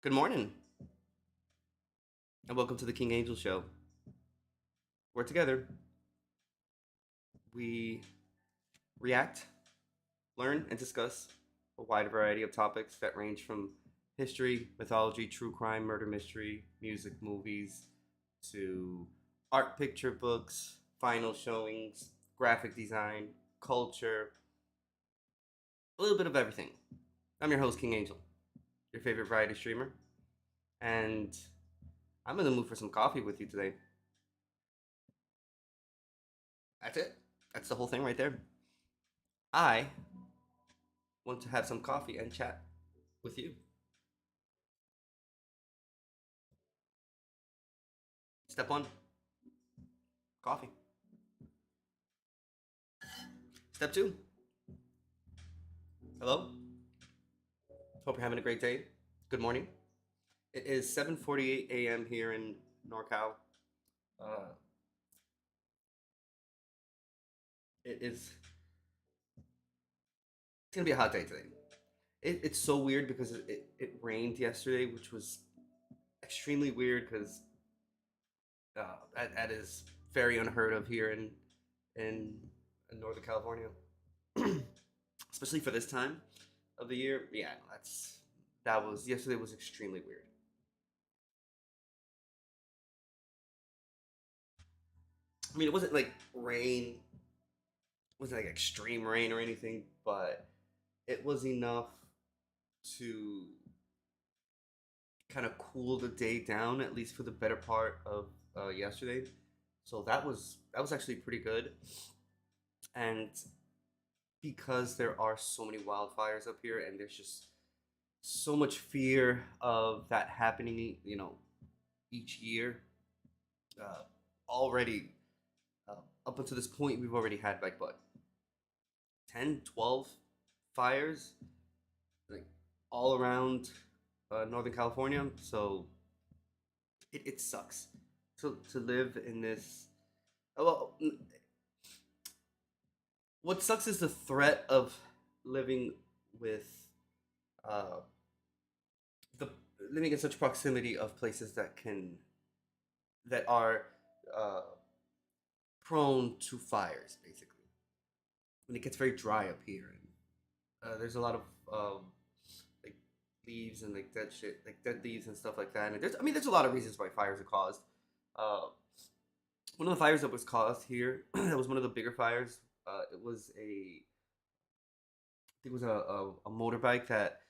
Good morning, and welcome to the King Angel Show. We're together. We react, learn, and discuss a wide variety of topics that range from history, mythology, true crime, murder mystery, music, movies, to art picture books, final showings, graphic design, culture, a little bit of everything. I'm your host, King Angel, your favorite variety streamer, and I'm in the mood for some coffee with you today. That's it. That's the whole thing right there. I want to have some coffee and chat with you. Step one, coffee. Step two, hello. Hope you're having a great day. Good morning. It is 7:48 a.m. here in NorCal. Uh, it is. It's gonna be a hot day today. It's so weird because it rained yesterday, which was extremely weird because that is very unheard of here in, in Northern California, especially for this time of the year. Yeah, that was yesterday was extremely weird. I mean, it wasn't like rain, it wasn't like extreme rain or anything, but it was enough to kind of cool the day down, at least for the better part of yesterday. So that was actually pretty good. And because there are so many wildfires up here, and there's just so much fear of that happening, each year. Uh, already, uh, up until this point, we've already had like what 10, 12 fires, like all around Northern California. So it sucks to live in this. Well, what sucks is the threat of living with uh, the living in such proximity of places that are uh, prone to fires. Basically, when it gets very dry up here, and there's a lot of like leaves and like dead shit, like dead leaves and stuff like that. And there's a lot of reasons why fires are caused. Uh, One of the fires that was caused here, that was one of the bigger fires. It was I think it was a motorbike that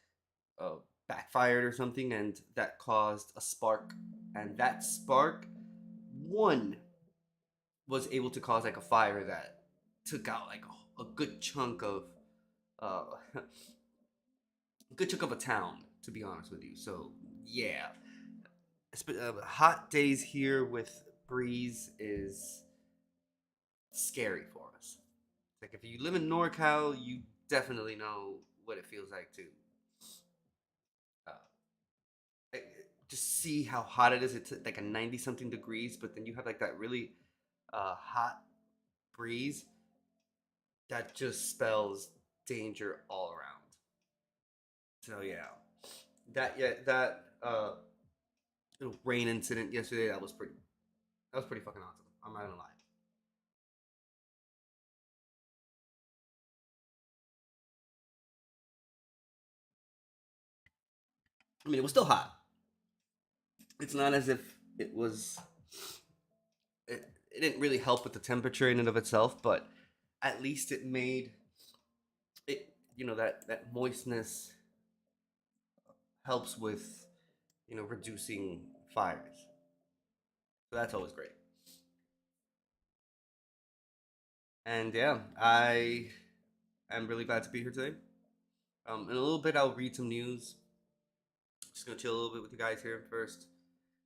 uh, backfired or something, and that caused a spark. And that spark, one, was able to cause like a fire that took out like a good chunk of uh, a good chunk of a town. To be honest with you, so yeah, hot days here with breeze is scary for us. Like if you live in NorCal, you definitely know what it feels like to uh, eh, just see how hot it is. It's like a 90 something degrees, but then you have like that really hot breeze that just spells danger all around. So yeah, that rain incident yesterday, that was pretty fucking awesome. I'm not gonna lie. I mean, it was still hot. It's not as if it was. It didn't really help with the temperature in and of itself, but at least it made it. That moistness helps with reducing fires. So that's always great. And yeah, I am really glad to be here today. In a little bit, I'll read some news. Just gonna chill a little bit with you guys here first.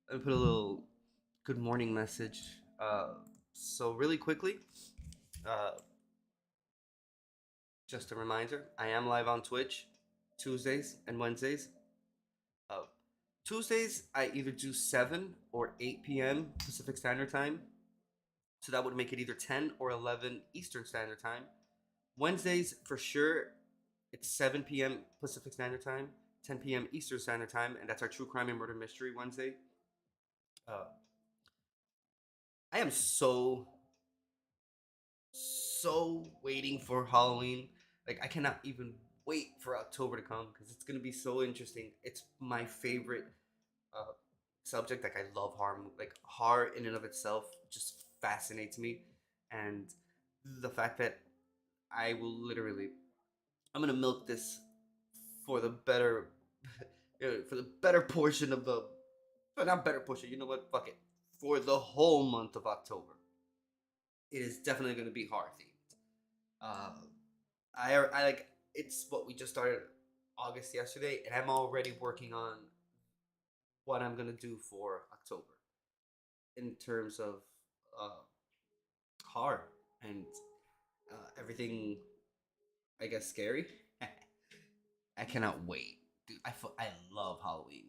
And put a little good morning message. So really quickly, uh, just a reminder, I am live on Twitch Tuesdays and Wednesdays. Uh, Tuesdays, I either do 7 or 8 p.m. Pacific Standard Time. So that would make it either 10 or 11 Eastern Standard Time. Wednesdays, for sure, it's 7 p.m. Pacific Standard Time, 10 p.m. Eastern Standard Time, and that's our True Crime and Murder Mystery Wednesday. Uh, I am so waiting for Halloween. Like, I cannot even wait for October to come because it's gonna be so interesting. It's my favorite uh, subject. Like, I love horror. Like, horror in and of itself just fascinates me, and the fact that I will literally, I'm gonna milk this for the better, for the better portion of the, but not better portion. You know what? Fuck it. For the whole month of October, it is definitely gonna be horror themed. Uh, I like it's what we just started August yesterday, and I'm already working on what I'm gonna do for October in terms of uh, horror and everything. I guess scary. I cannot wait, dude. I love Halloween.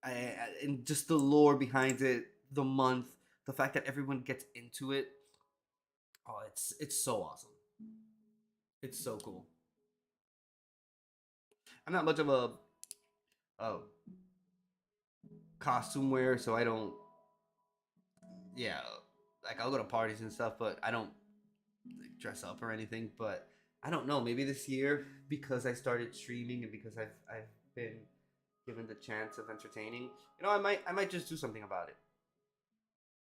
And just the lore behind it, the month, the fact that everyone gets into it. Oh, it's so awesome. It's so cool. I'm not much of a costume wearer, so I don't. Yeah, like I'll go to parties and stuff, but I don't like, dress up or anything. But I don't know. Maybe this year because I started streaming and because I've been given the chance of entertaining. I might just do something about it.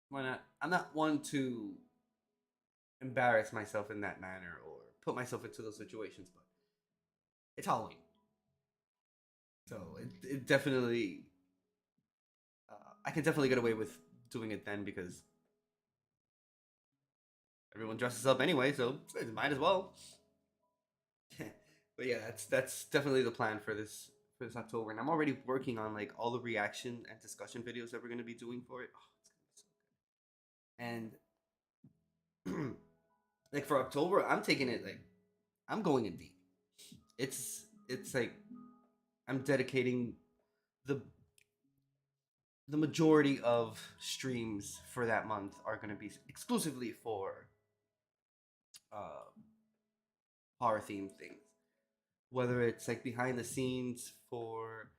Why not? I'm not one to embarrass myself in that manner or put myself into those situations, but it's Halloween, so it definitely I can definitely get away with doing it then because everyone dresses up anyway, so it might as well. But yeah, that's definitely the plan for this October, and I'm already working on like all the reaction and discussion videos that we're gonna be doing for it. Oh, it's gonna be so good. And like for October, I'm taking it like I'm going in deep. It's like I'm dedicating the the majority of streams for that month are going to be exclusively for uh, horror themed things. Whether it's like behind the scenes for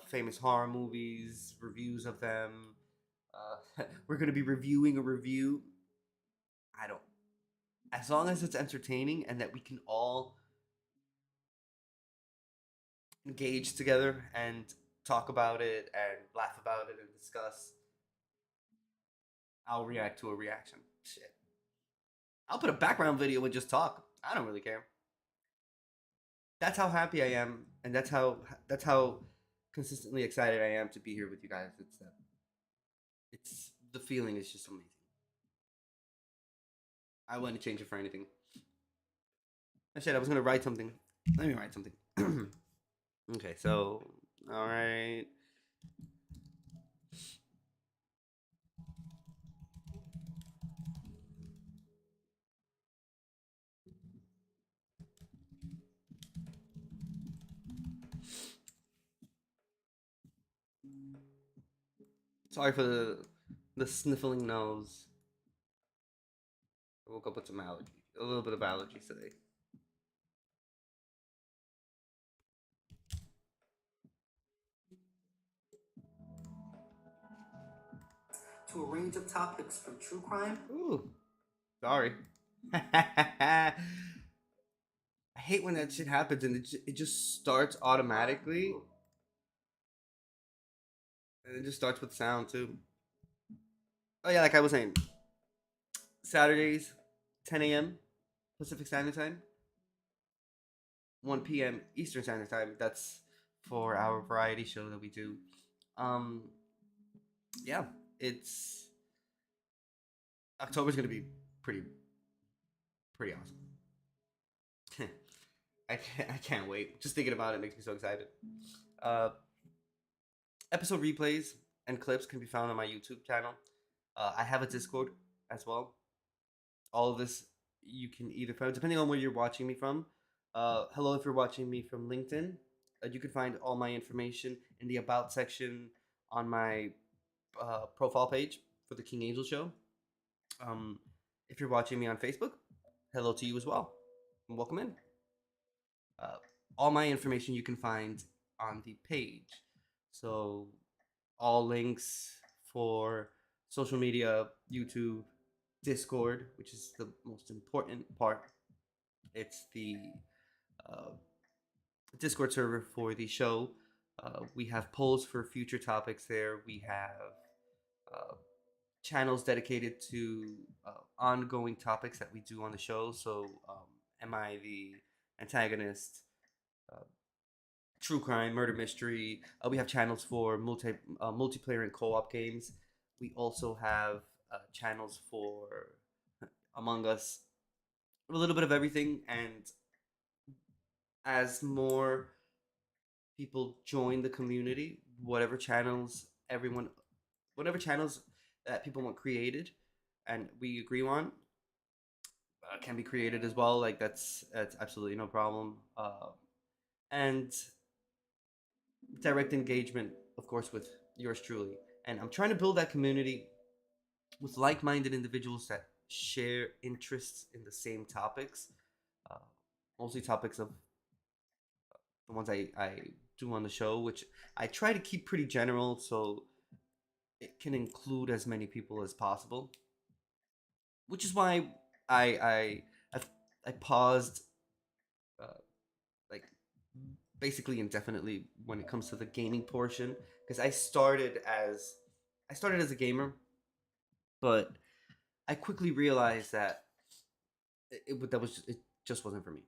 famous horror movies, reviews of them. We're going to be reviewing a review. I don't. As long as it's entertaining and that we can all engage together and talk about it and laugh about it and discuss, I'll react to a reaction. Shit. I'll put a background video and just talk. I don't really care. That's how happy I am, and that's how consistently excited I am to be here with you guys. It's the feeling is just amazing. I wouldn't change it for anything. I said I was gonna write something. Let me write something. Okay, so all right. Sorry for the sniffling nose. I woke up with some allergies, a little bit of allergies today. to a range of topics from true crime. Ooh, sorry. I hate when that shit happens and it just starts automatically. And it just starts with sound too. Oh yeah, like I was saying, Saturdays, 10 a.m. Pacific Standard Time, 1 p.m. Eastern Standard Time. That's for our variety show that we do. Um, yeah, it's October's gonna be pretty awesome. I can't wait. Just thinking about it makes me so excited. Uh, Episode replays and clips can be found on my YouTube channel. I have a Discord as well. All of this you can either find depending on where you're watching me from. Hello, if you're watching me from LinkedIn, you can find all my information in the About section on my profile page for the King Angel Show. Um, if you're watching me on Facebook, hello to you as well, and welcome in. Uh, all my information you can find on the page. So all links for social media, YouTube, Discord, which is the most important part. It's the uh, Discord server for the show. We have polls for future topics there. We have uh, channels dedicated to ongoing topics that we do on the show. So, am I the antagonist? Uh, True crime, murder mystery. We have channels for multiplayer and co-op games. We also have channels for Among Us, a little bit of everything. And as more people join the community, whatever channels that people want created, and we agree on, can be created as well. Like that's absolutely no problem. And direct engagement, of course, with yours truly. And I'm trying to build that community with like-minded individuals that share interests in the same topics, uh, mostly topics of the ones I do on the show, which I try to keep pretty general so it can include as many people as possible. Which is why I I I, I paused uh, like basically indefinitely when it comes to the gaming portion because I started as a gamer, but I quickly realized that it just wasn't for me,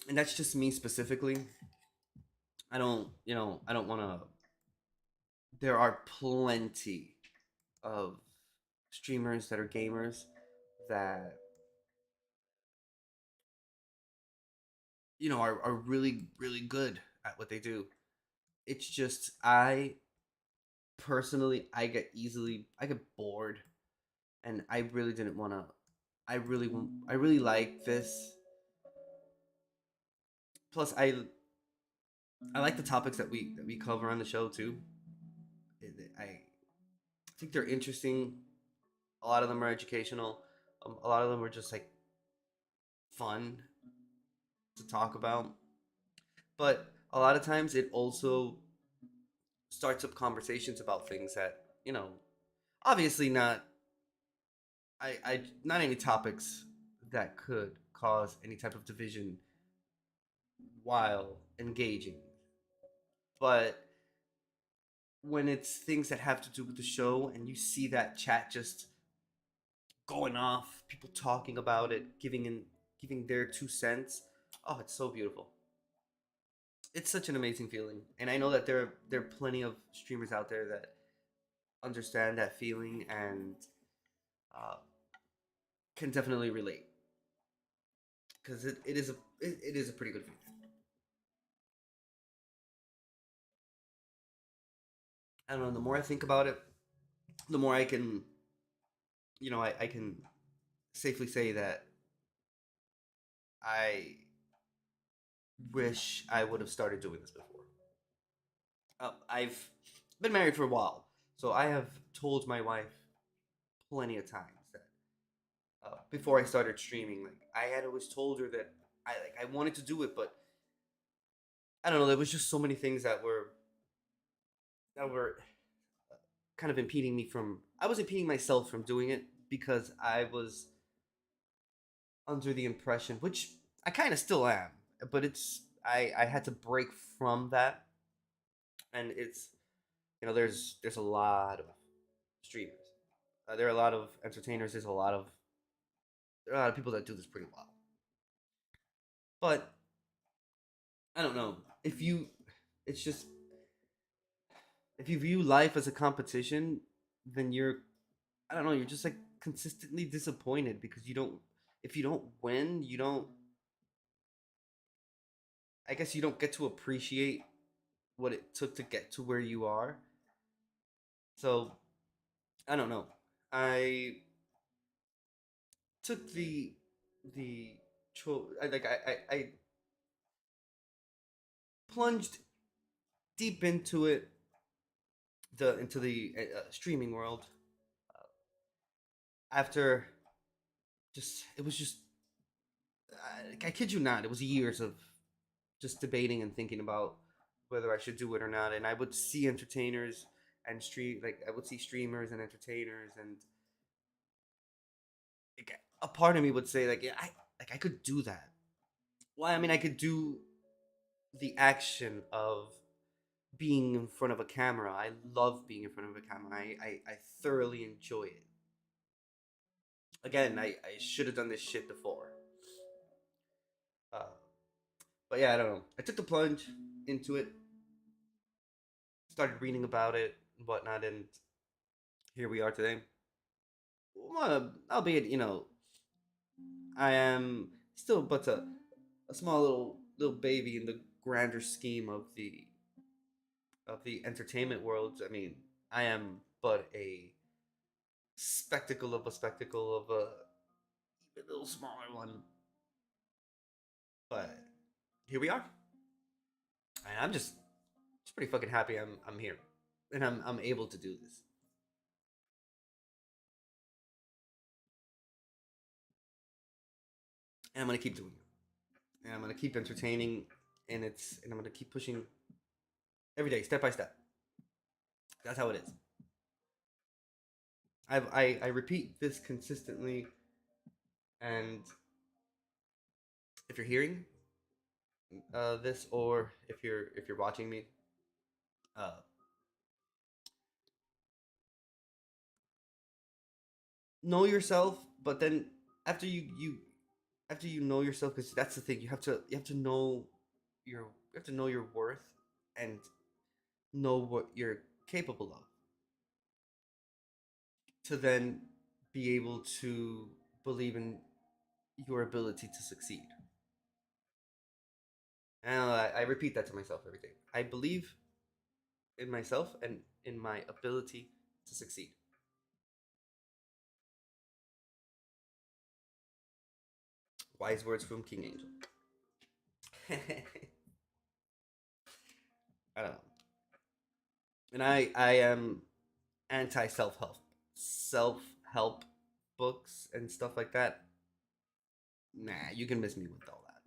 and that's just me specifically. I don't want to. There are plenty of streamers that are gamers that are really good at what they do. It's just I personally I get bored, and I really didn't want to. I really like this. Plus, I like the topics that we cover on the show too. I think they're interesting. A lot of them are educational. A lot of them are just like fun to talk about. But a lot of times it also starts up conversations about things that obviously not I not any topics that could cause any type of division while engaging. But when it's things that have to do with the show and you see that chat just going off, people talking about it, giving their 2 cents, oh, it's so beautiful. It's such an amazing feeling. And I know that there are plenty of streamers out there that understand that feeling and uh, can definitely relate because it is a pretty good feeling. I don't know. The more I think about it, the more I can, I can safely say that I wish I would have started doing this before. I've been married for a while, so I have told my wife plenty of times that before I started streaming, like I had always told her that I wanted to do it, but I don't know. There was just so many things that were kind of impeding me from. I was impeding myself from doing it because I was under the impression, which I kind of still am, but I had to break from that, and it's there's a lot of streamers, there are a lot of entertainers, there are a lot of people that do this pretty well, but I don't know if you, it's just if you view life as a competition, then I don't know, you're just like consistently disappointed because you don't, if you don't win, you don't, I guess you don't get to appreciate what it took to get to where you are. So I don't know. I took the I plunged deep into it, the into the streaming world after just it was just I kid you not, it was years of just debating and thinking about whether I should do it or not. And I would see entertainers and I would see streamers and entertainers, and like, a part of me would say like, yeah, I could do that. Well, I mean, I could do the action of being in front of a camera. I love being in front of a camera. I thoroughly enjoy it. Again, I should have done this shit before. Uh, but yeah, I don't know. I took the plunge into it, started reading about it and whatnot, and here we are today. Well, albeit, I am still but a small little baby in the grander scheme of the entertainment world. I mean, I am but a spectacle of a even little smaller one. But here we are, and I'm just pretty fucking happy I'm here, and I'm able to do this, and I'm gonna keep doing it, and I'm gonna keep entertaining, and I'm gonna keep pushing every day, step by step. That's how it is. I repeat this consistently, and if you're hearing this, or if you're watching me, uh, know yourself. But then after after you know yourself, because that's the thing, you have to know you have to know your worth and know what you're capable of to then be able to believe in your ability to succeed. And I repeat that to myself every day. I believe in myself and in my ability to succeed. Wise words from King Angel. I don't know. And I am anti self help books and stuff like that. Nah, you can miss me with all that.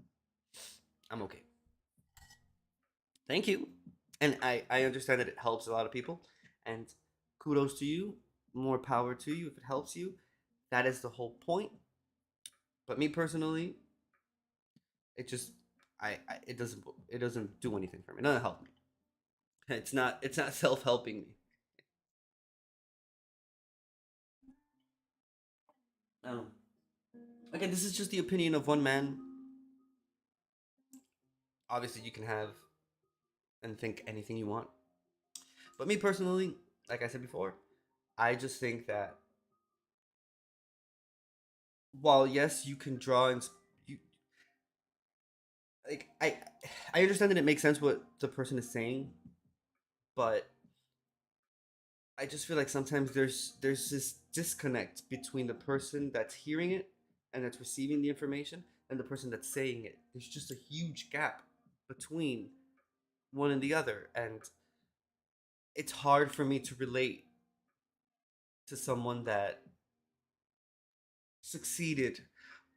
I'm okay. Thank you. And I understand that it helps a lot of people. And kudos to you. More power to you if it helps you. That is the whole point. But me personally, it just it doesn't do anything for me. It doesn't help me. It's not self helping me. Um, Again, this is just the opinion of one man. Obviously, you can have and think anything you want. But me personally, like I said before, I just think that while yes, you can draw and you like I understand that it makes sense what the person is saying, but I just feel like sometimes there's this disconnect between the person that's hearing it and that's receiving the information and the person that's saying it. There's just a huge gap between one and the other, and it's hard for me to relate to someone that succeeded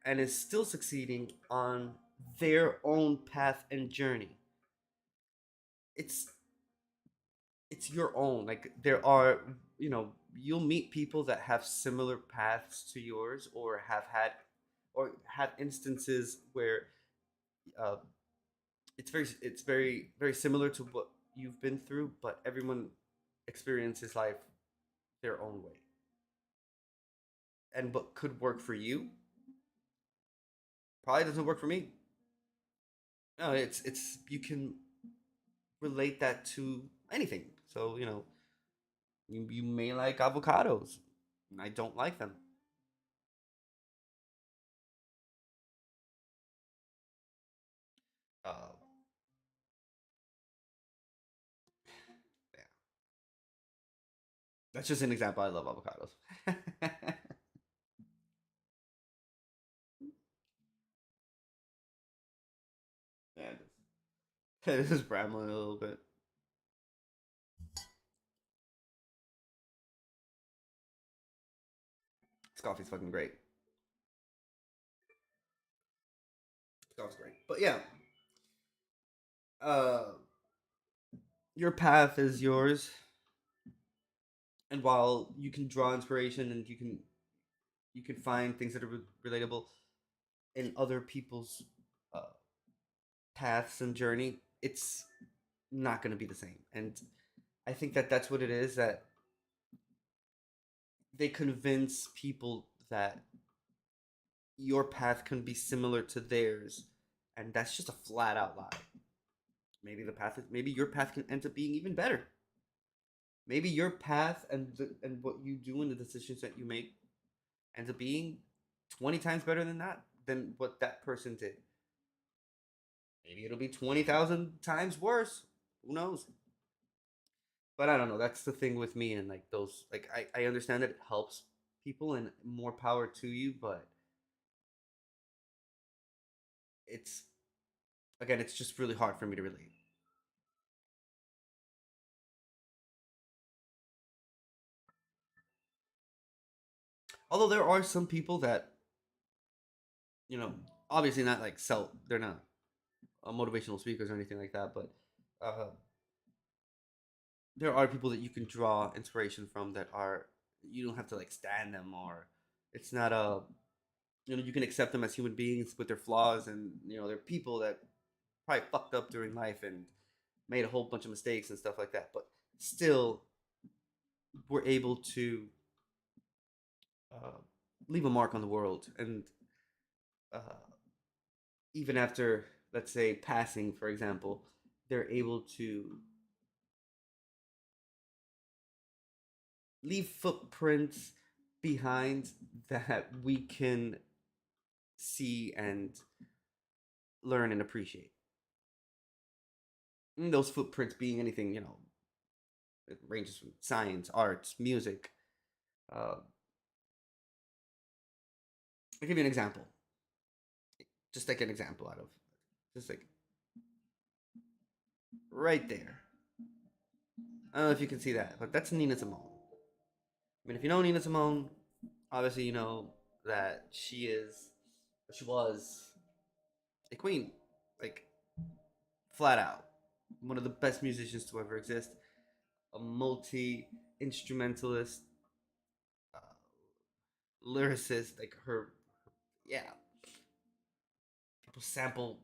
and is still succeeding on their own path and journey. It's it's your own. Like there are you'll meet people that have similar paths to yours, or or have instances where uh, it's very very similar to what you've been through, but everyone experiences life their own way. And what could work for you probably doesn't work for me. No, it's you can relate that to anything. So, you may like avocados. I don't like them. Uh, yeah. That's just an example. I love avocados. Yeah, this is rambling a little bit. This coffee's fucking great. This coffee's great. But yeah, uh, your path is yours, and while you can draw inspiration and you can find things that are relatable in other people's uh, paths and journey, it's not going to be the same. And I think that that's what it is, that they convince people that your path can be similar to theirs, and that's just a flat out lie. Maybe your path can end up being even better. Maybe your path and what you do and the decisions that you make ends up being 20 times better than what that person did. Maybe it'll be 20,000 times worse. Who knows? But I don't know. That's the thing with me, and like those, like I understand that it helps people and more power to you, but it's again, it's just really hard for me to relate. Although there are some people that, you know, obviously not like they're not motivational speakers or anything like that, but uh, there are people that you can draw inspiration from, that are, you don't have to like stand them, or it's not a, you can accept them as human beings with their flaws, and they're people that probably fucked up during life and made a whole bunch of mistakes and stuff like that, but still were able to uh, leave a mark on the world. And uh, even after, let's say, passing, for example, they're able to leave footprints behind that we can see and learn and appreciate. And those footprints being anything, it ranges from science, arts, music. I'll give you an example. Just like an example out of, just like right there. I don't know if you can see that, but that's Nina Simone. I mean, if you know Nina Simone, obviously you know that she was a queen, like flat out, one of the best musicians to ever exist, a multi instrumentalist, uh, lyricist. Like her, yeah, people sample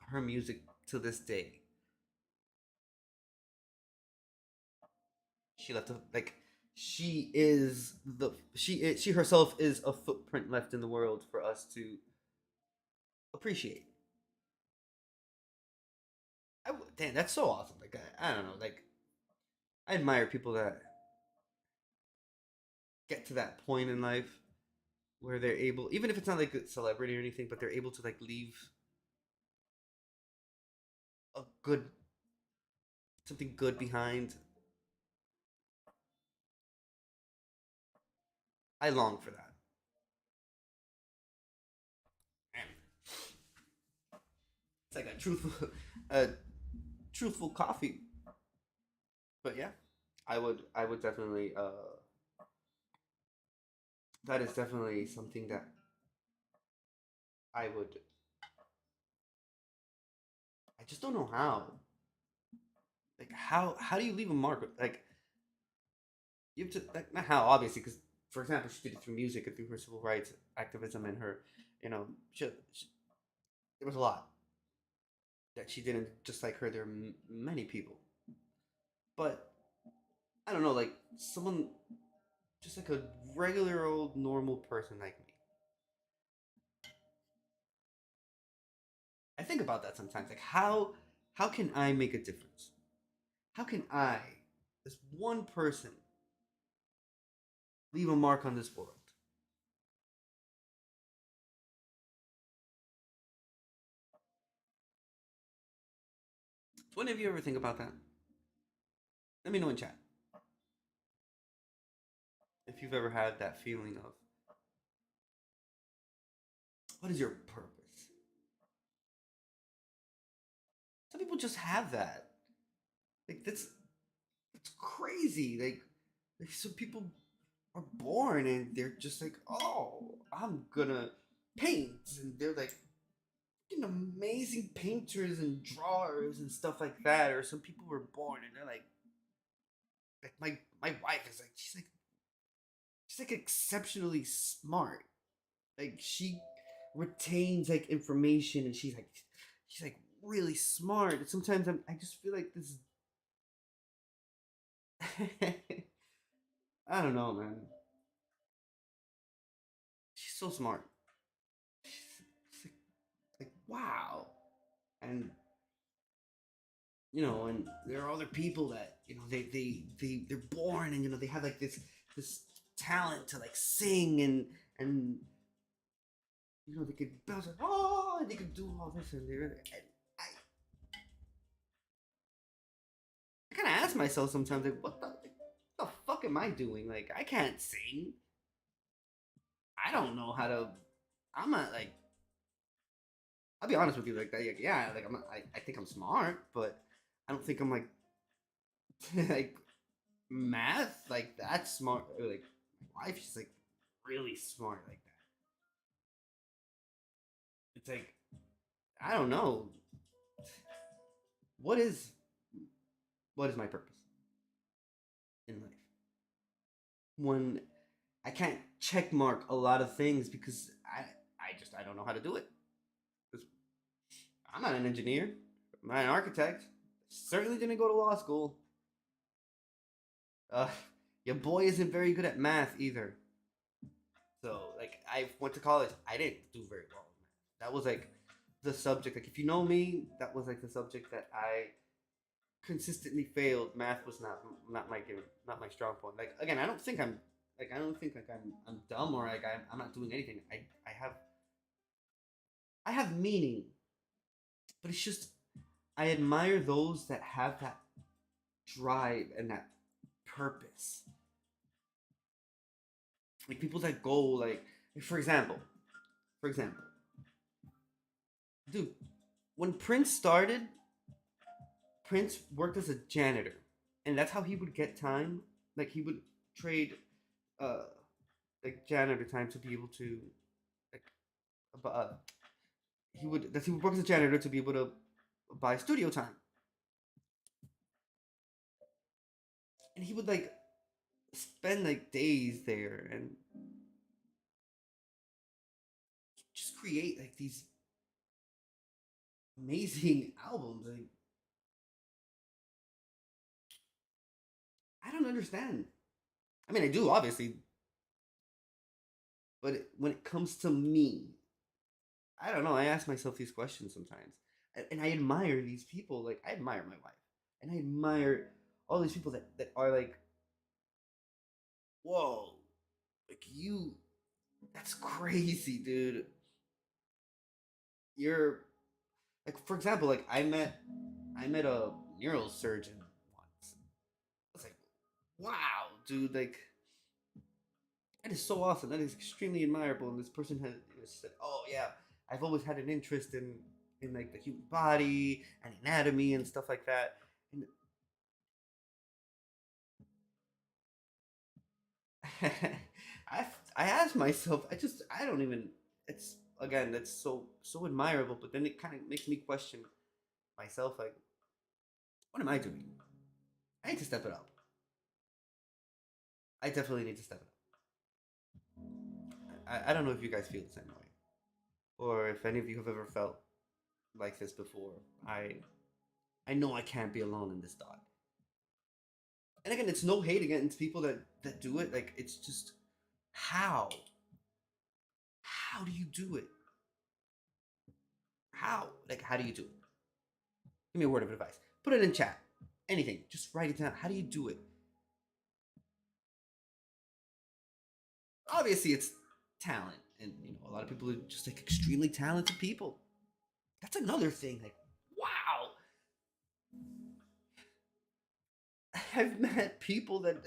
her music to this day. She left a like she herself is a footprint left in the world for us to appreciate. Damn, that's so awesome. Like I don't know, like I admire people that get to that point in life where they're able, even if it's not like a celebrity or anything, but they're able to like leave a good something good behind. I long for that. Man, it's like a truthful coffee. But yeah, I would definitely that is definitely something that I would. I just don't know how. Like how do you leave a mark? Like you have to like, not how obviously because for example she did it through music and through her civil rights activism and her you know she there was a lot that she didn't just like her. There are many people, but I don't know, like someone just like a regular old normal person like me. I think about that sometimes. Like how can I make a difference? How can I, this one person, leave a mark on this world? Do any of you ever think about that? Let me know in chat if you've ever had that feeling of what is your purpose? Some people just have that. Like that's crazy. Like some people are born and they're just like, oh, I'm gonna paint, and they're like amazing painters and drawers and stuff like that. Or some people were born and they're like my wife is like she's like exceptionally smart. Like she retains like information and she's like really smart. And sometimes I just feel like this. I don't know, man. She's so smart. She's like wow. And and there are other people that they're born and they have like this talent to like sing and they could bounce like oh and they could do all this and I kind of ask myself sometimes like what the fuck am I doing? Like I can't sing. I don't know how to. I'm not like. I'll be honest with you, like yeah, like I think I'm smart, but I don't think I'm like like math like that smart. Like my wife, she's like really smart like that. It's like I don't know what is what is my purpose in life when I can't check mark a lot of things because I don't know how to do it. 'Cause I'm not an engineer. I'm not an architect. Certainly didn't go to law school. Uh, your boy isn't very good at math either. So like I went to college. I didn't do very well in math. That was like the subject. Like if you know me, that was like the subject that I consistently failed. Math was not my given, not my strong point. Like again, I don't think like I'm dumb or like I'm not doing anything. I have meaning, but it's just I admire those that have that drive and that purpose. Like people that go like for example, dude, when Prince started, Prince worked as a janitor, and that's how he would get time. Like he would trade, uh, like janitor time to be able to, like, he would work as a janitor to be able to buy studio time, and he would like spend like days there and just create like these amazing albums. Like I don't understand. I mean, I do obviously, but when it comes to me, I don't know. I ask myself these questions sometimes, and I admire these people. Like I admire my wife, and I admire all these people that are like, whoa, like you. That's crazy, dude. You're like, for example, like I met a neurosurgeon once. I was like, wow, dude, like that is so awesome. That is extremely admirable. And this person has said, oh yeah, I've always had an interest in like the human body and anatomy and stuff like that. And I I asked myself, I don't even. It's again, that's so admirable, but then it kind of makes me question myself, like, what am I doing? I need to step it up. I definitely need to step it up. I don't know if you guys feel the same way, or if any of you have ever felt like this before. I know I can't be alone in this thought. And again, it's no hate against people that do it. Like it's just how how do you do it? How like how do you do it? Give me a word of advice. Put it in chat. Anything. Just write it down. How do you do it? Obviously, it's talent, and a lot of people are just like extremely talented people. That's another thing. Like, wow, I've met people that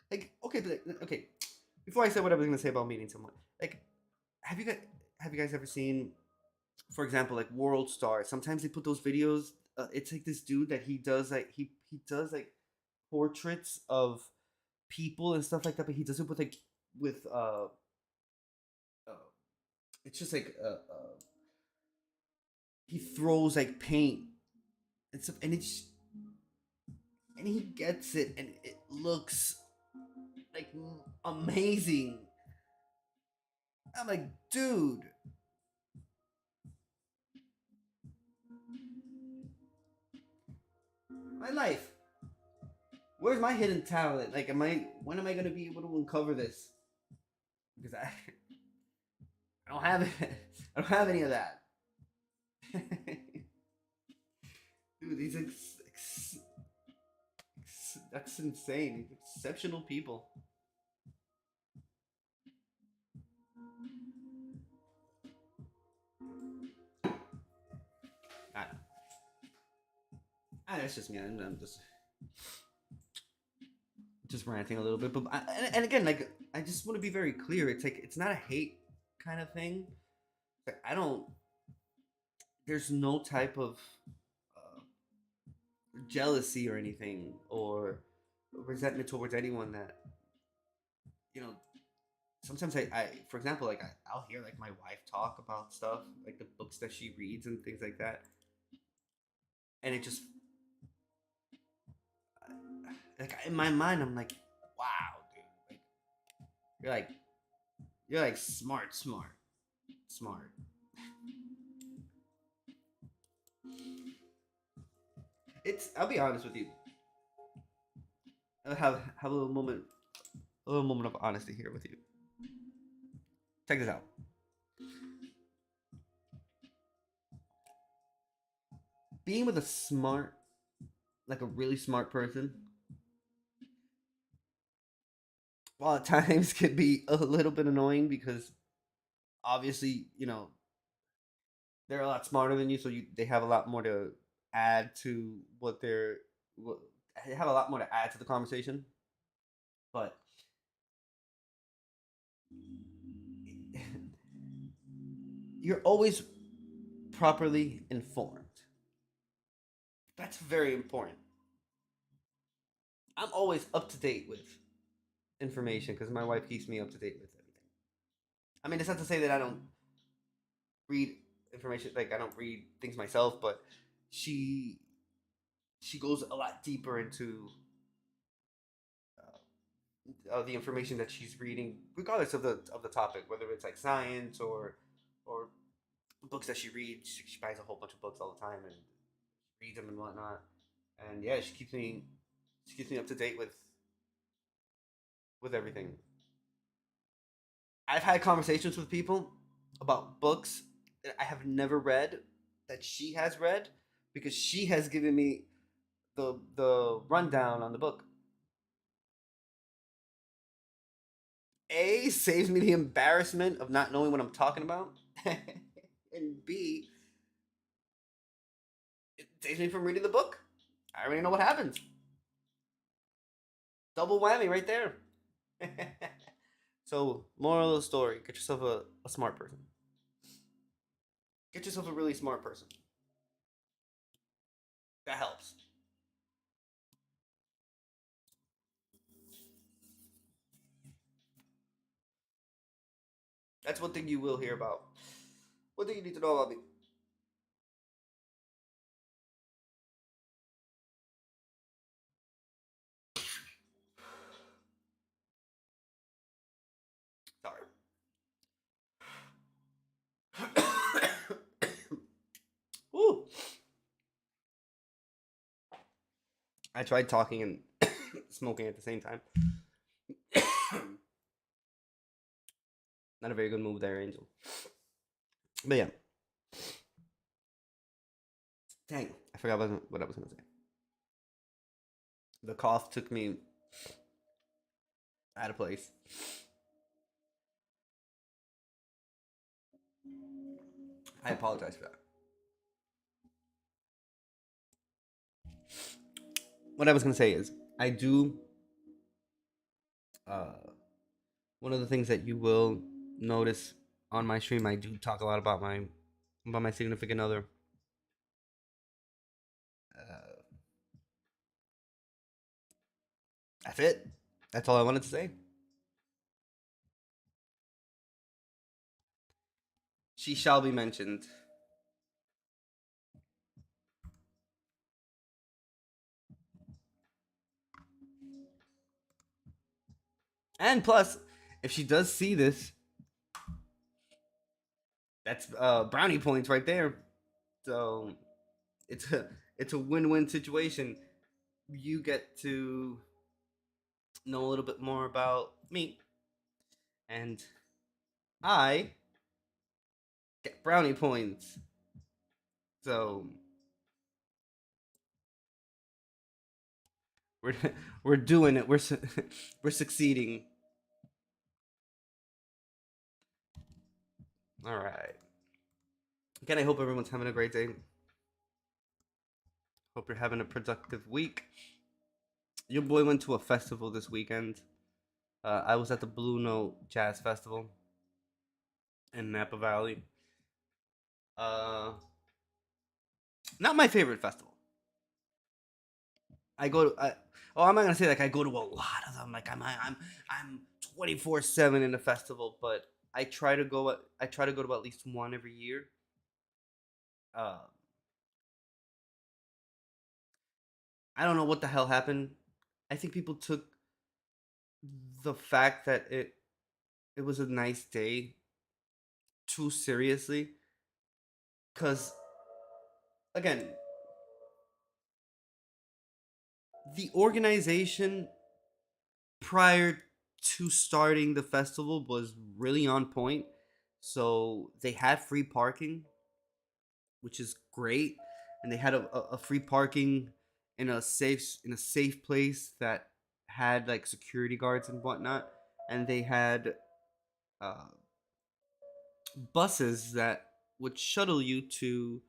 okay, but okay. Before I say what I was gonna say about meeting someone, like, have you guys have you guys ever seen, for example, like World Star? Sometimes they put those videos. It's like this dude that he does like he does like portraits of people and stuff like that, but he does it with like with uh it's just like he throws like paint and stuff, and it's and he gets it, and it looks like amazing. I'm like, dude, my life. Where's my hidden talent? Like, when am I gonna be able to uncover this? Because I don't have it. I don't have any of that. Dude, that's insane. These exceptional people. I don't know. That's just me. I'm just ranting a little bit, but and again, like I just want to be very clear. It's like it's not a hate kind of thing. Like, I don't. There's no type of uh, jealousy or anything or resentment towards anyone that you know. Sometimes for example, like I'll hear like my wife talk about stuff, like the books that she reads and things like that, and it just like in my mind, I'm like, wow, dude, like you're like you're like smart. It's. I'll be honest with you. I'll have a little moment of honesty here with you. Check this out. Being with a smart, like a really smart person, while at times can be a little bit annoying because obviously, they're a lot smarter than you, so they have a lot more to add to what, they have a lot more to add to the conversation. But you're always properly informed. That's very important. I'm always up to date with information because my wife keeps me up to date with everything. I mean, it's not to say that I don't read information, like I don't read things myself, but she she goes a lot deeper into the information that she's reading, regardless of the topic, whether it's like science or books that she reads. She buys a whole bunch of books all the time and reads them and whatnot. And yeah, she keeps me up to date with everything. I've had conversations with people about books that I have never read that she has read because she has given me the rundown on the book. A saves me the embarrassment of not knowing what I'm talking about, and B it saves me from reading the book. I already know what happens. Double whammy right there. So, moral of the story: get yourself a smart person. Get yourself a really smart person. That helps. That's one thing you will hear about. One thing you need to know about me. I tried talking and smoking at the same time. Not a very good move there, Angel. But yeah, dang, I forgot what I was gonna say. The cough took me out of place. I apologize for that. What I was gonna say is, I do. Uh, One of the things that you will notice on my stream, I do talk a lot about my significant other. Uh, that's it. That's all I wanted to say. She shall be mentioned. And plus, if she does see this, that's brownie points right there. So it's a win-win situation. You get to know a little bit more about me, and I get brownie points. So we're we're doing it. We're succeeding. All right. Again, I hope everyone's having a great day. Hope you're having a productive week. Your boy went to a festival this weekend. I was at the Blue Note Jazz Festival in Napa Valley. Uh, Not my favorite festival. I go to. I'm not gonna say like I go to a lot of them. Like I'm 24/7 in the festival, but I try to go. I try to go to at least one every year. Uh, I don't know what the hell happened. I think people took the fact that it was a nice day too seriously. Cause again, the organization prior to starting the festival was really on point. So they had free parking, which is great, and they had a free parking in a safe place that had like security guards and whatnot, and they had uh, buses that would shuttle you to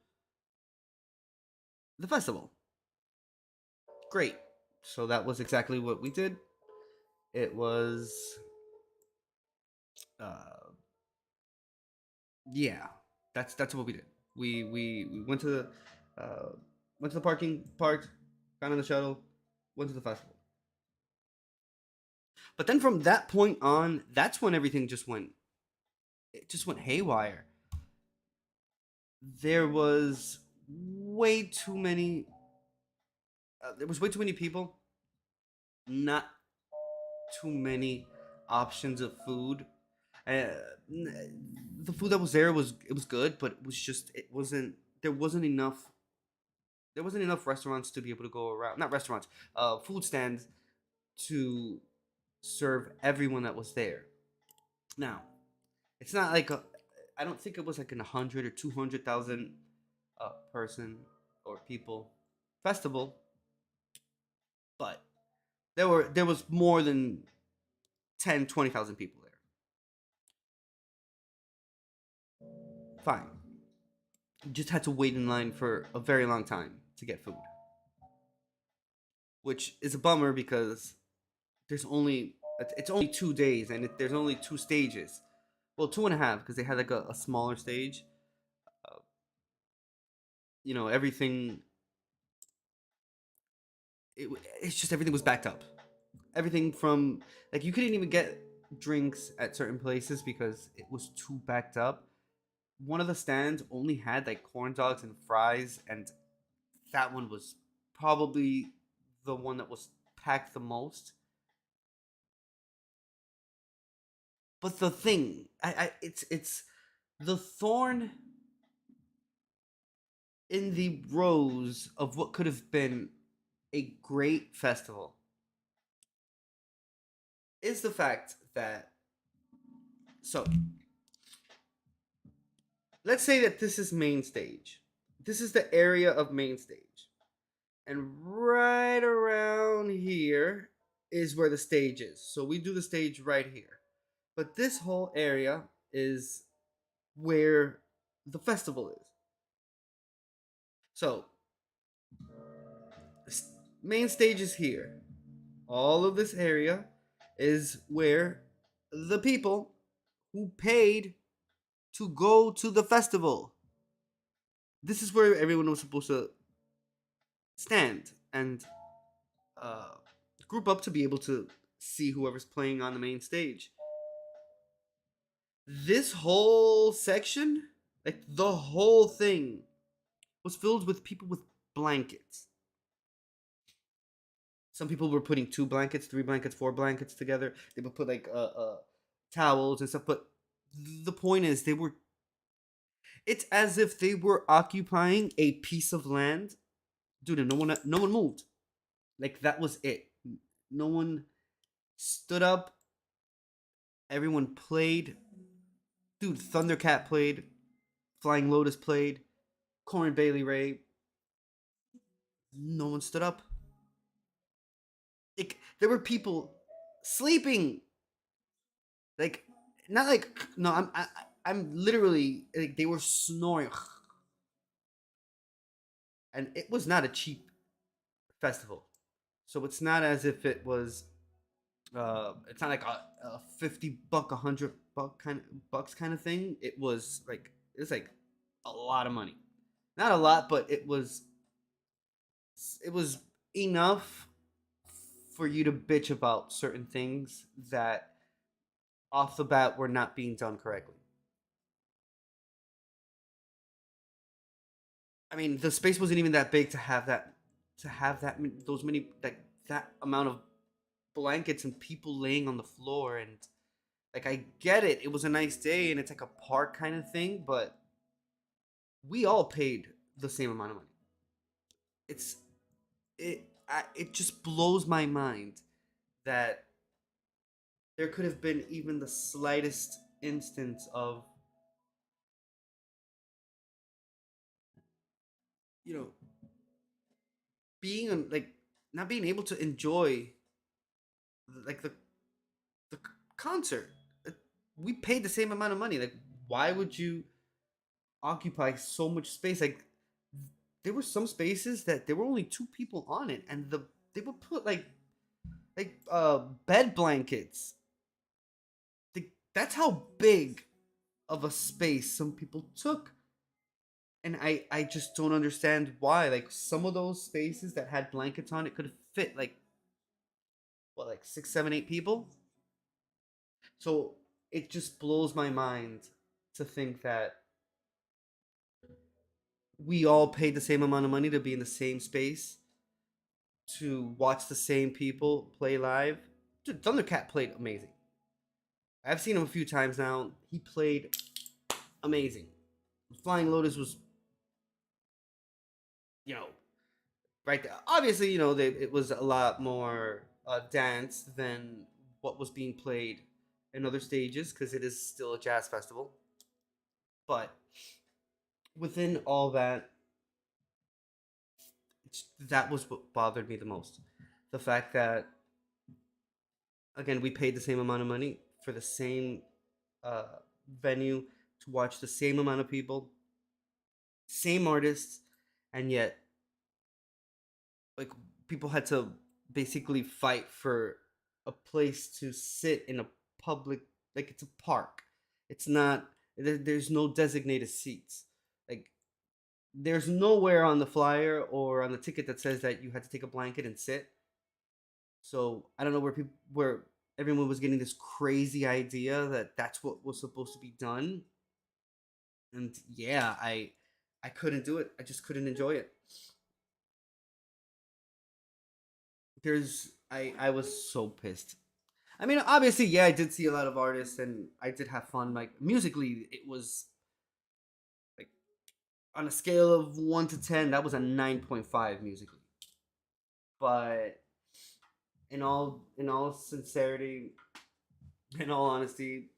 the festival. Great. So that was exactly what we did. It was uh yeah, that's what we did. We uh went to the park, got on the shuttle, went to the festival. But then from that point on, that's when everything just went haywire. There was way too many there was way too many people, not too many options of food. Uh, the food that was there was good, but it wasn't there wasn't enough restaurants to be able to go around. Not restaurants, food stands to serve everyone that was there. Now, it's not like I don't think it was like an 100 or 200,000 person or people festival, but there was more than 10, 20,000 people there. Fine, you just had to wait in line for a very long time to get food, which is a bummer because there's only it's only 2 days and there's only two stages. Well, two and a half because they had like a smaller stage. Uh, everything. It's just everything was backed up. Everything from like you couldn't even get drinks at certain places because it was too backed up. One of the stands only had like corn dogs and fries, and that one was probably the one that was packed the most. But the thing, it's the thorn in the rose of what could have been a great festival is the fact that, so let's say that this is main stage. This is the area of main stage. And right around here is where the stage is. So we do the stage right here. But this whole area is where the festival is. So, main stage is here. All of this area is where the people who paid to go to the festival. This is where everyone was supposed to stand and uh, group up to be able to see whoever's playing on the main stage. This whole section, like the whole thing, was filled with people with blankets. Some people were putting 2 blankets, 3 blankets, 4 blankets together. They would put like towels and stuff. But the point is, they were. It's as if they were occupying a piece of land, dude. And no one moved. Like that was it. No one stood up. Everyone played. Dude, Thundercat played. Flying Lotus played. Corin Bailey Ray. No one stood up. Like there were people sleeping. Like not like no, I'm literally like they were snoring, and it was not a cheap festival. So it's not as if it was. It's not like a $50, $100 kind of bucks kind of thing. It's like a lot of money. Not a lot, but it was enough for you to bitch about certain things that off the bat were not being done correctly. I mean, the space wasn't even that big to have those many that amount of blankets and people laying on the floor. And like I get it, it was a nice day and it's like a park kind of thing, but we all paid the same amount of money. It's it just blows my mind that there could have been even the slightest instance of, you know, like not being able to enjoy like the concert. We paid the same amount of money. Like, why would you occupy so much space? Like, there were some spaces that there were only 2 people on it, and they would put like bed blankets. That's how big of a space some people took, and I just don't understand why. Like some of those spaces that had blankets on it could fit like what, like 6, 7, 8 people. So it just blows my mind to think that we all paid the same amount of money to be in the same space to watch the same people play live. Dude, Thundercat played amazing. I've seen him a few times now. He played amazing. Flying Lotus was, you know, right there. Obviously, it was a lot more dance than what was being played in other stages because it is still a jazz festival. But within all that, that was what bothered me the most. The fact that, again, we paid the same amount of money for the same uh, venue to watch the same amount of people, same artists, and yet, like, people had to basically fight for a place to sit in a public, like, it's a park. It's not, there's no designated seats. Like, there's nowhere on the flyer or on the ticket that says that you had to take a blanket and sit. So I don't know where everyone was getting this crazy idea that that's what was supposed to be done. And yeah, I couldn't do it. I just couldn't enjoy it. I was so pissed. I mean, obviously, yeah, I did see a lot of artists and I did have fun. Like musically, it was like on a scale of 1 to 10, that was a 9.5 musically. But in all sincerity, in all honesty,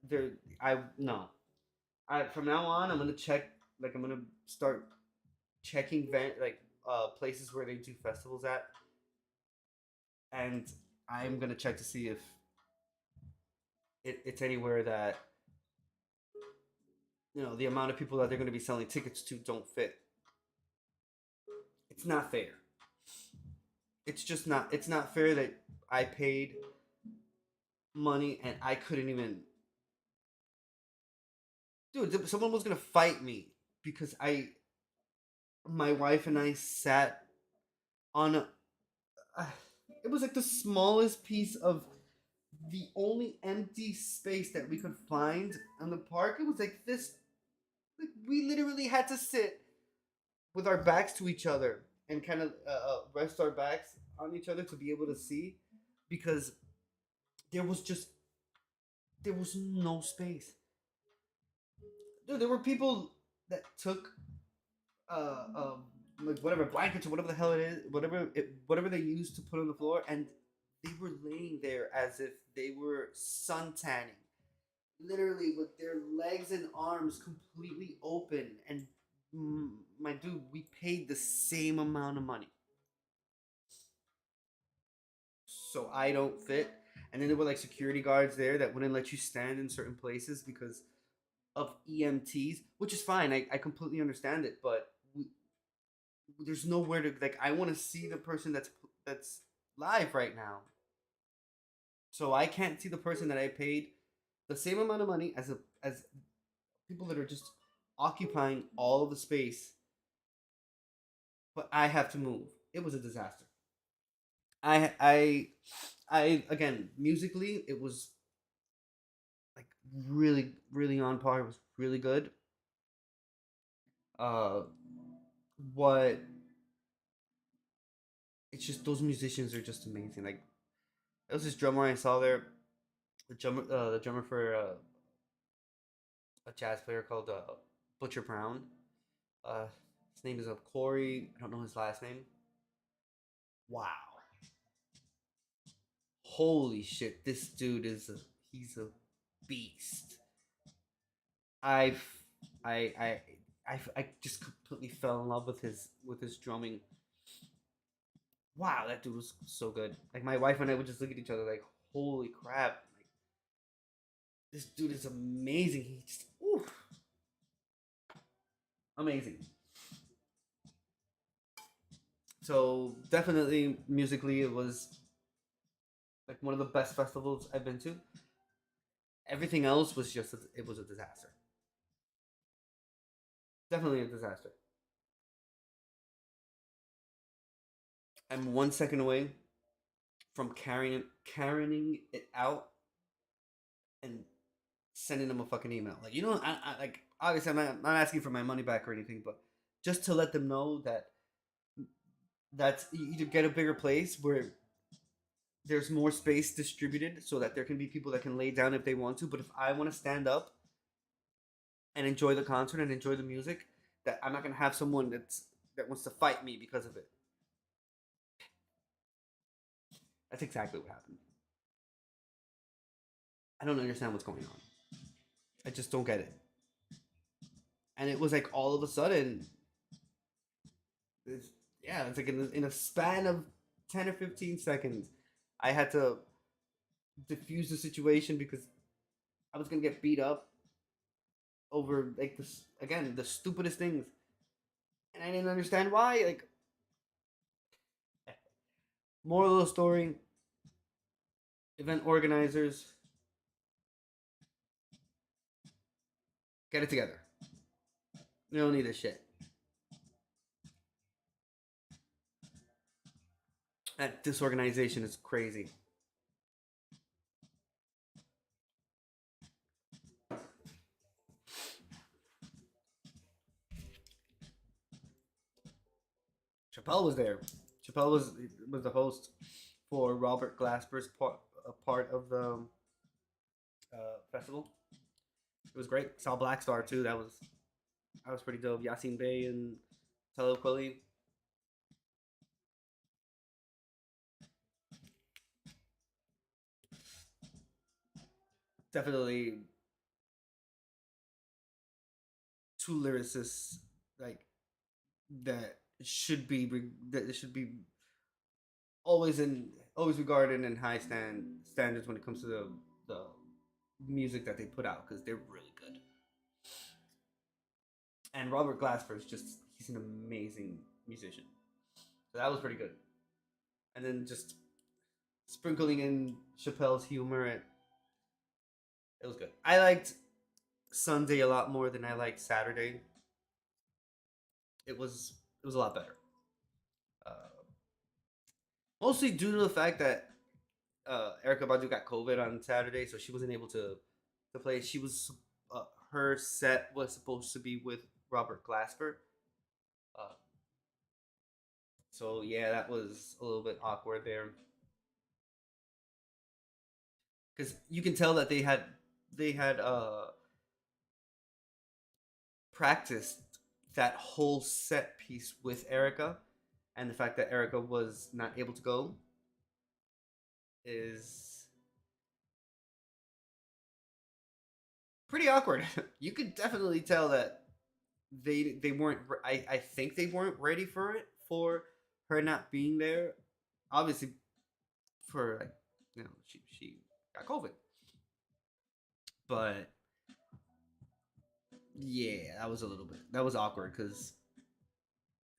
there I no. I from now on I'm gonna check, like I'm gonna start checking places where they do festivals at, and I'm gonna check to see if it's anywhere that the amount of people that they're gonna be selling tickets to don't fit. It's not fair. It's just not. It's not fair that I paid money and I couldn't even. Dude, someone was gonna fight me because my wife and I sat on a. Uh, it was like the smallest piece of the only empty space that we could find in the park. It was like this. Like we literally had to sit with our backs to each other and kind of rest our backs on each other to be able to see, because there was just there was no space. Dude, there were people that took uh, um, like whatever blankets or whatever the hell it is, whatever they used to put on the floor, and they were laying there as if they were sun tanning, literally with their legs and arms completely open. And my dude, we paid the same amount of money, so I don't fit. And then there were like security guards there that wouldn't let you stand in certain places because of EMTs, which is fine. I completely understand it, but there's nowhere to, like, I want to see the person that's live right now. So I can't see the person that I paid the same amount of money as people that are just occupying all of the space, but I have to move. It was a disaster. I I I again, musically it was like really on par. It was really good. Uh what It's just those musicians are just amazing. Like there was this drummer I saw there, the drummer for a jazz player called Butcher Brown. His name is Corey. I don't know his last name. Wow, holy shit! This dude he's a beast. I've I just completely fell in love with his drumming. Wow, that dude was so good. Like my wife and I would just look at each other like, holy crap! Like this dude is amazing. He just amazing. So definitely musically, it was like one of the best festivals I've been to. Everything else was it was a disaster. Definitely a disaster. I'm 1 second away from carrying it out and sending them a fucking email. Like I like obviously I'm not asking for my money back or anything, but just to let them know that you either get a bigger place where there's more space distributed so that there can be people that can lay down if they want to. But if I want to stand up and enjoy the concert and enjoy the music, that I'm not gonna have someone that wants to fight me because of it. That's exactly what happened. I don't understand what's going on. I just don't get it. And it was like all of a sudden, it's, yeah, it's like in a span of 10 or 15 seconds, I had to diffuse the situation because I was gonna get beat up over like this again the stupidest things, and I didn't understand why. Like, moral of the story: event organizers, get it together. You don't need this shit. That disorganization is crazy. Chappelle was there. Chappelle was the host for Robert Glasper's part of the festival. It was great. Saw Black Star too. That was pretty dope. Yasin Bey and Telo Kweli. definitely two lyricists like that should be always in always regarded in high standards when it comes to the music that they put out because they're really good. And Robert Glasper is just he's an amazing musician. So that was pretty good. And then just sprinkling in Chappelle's humor, it was good. I liked Sunday a lot more than I liked Saturday. It was a lot better. Uh, Mostly due to the fact that Erica Badu got COVID on Saturday, so she wasn't able to play. She was her set was supposed to be with Robert Glasper. Uh, so yeah, that was a little bit awkward there because you can tell that they had practiced that whole set piece with Erica, and the fact that Erica was not able to go is pretty awkward. You could definitely tell that they weren't. I think they weren't ready for it for her not being there. Obviously, for like she got COVID, but yeah, that was awkward because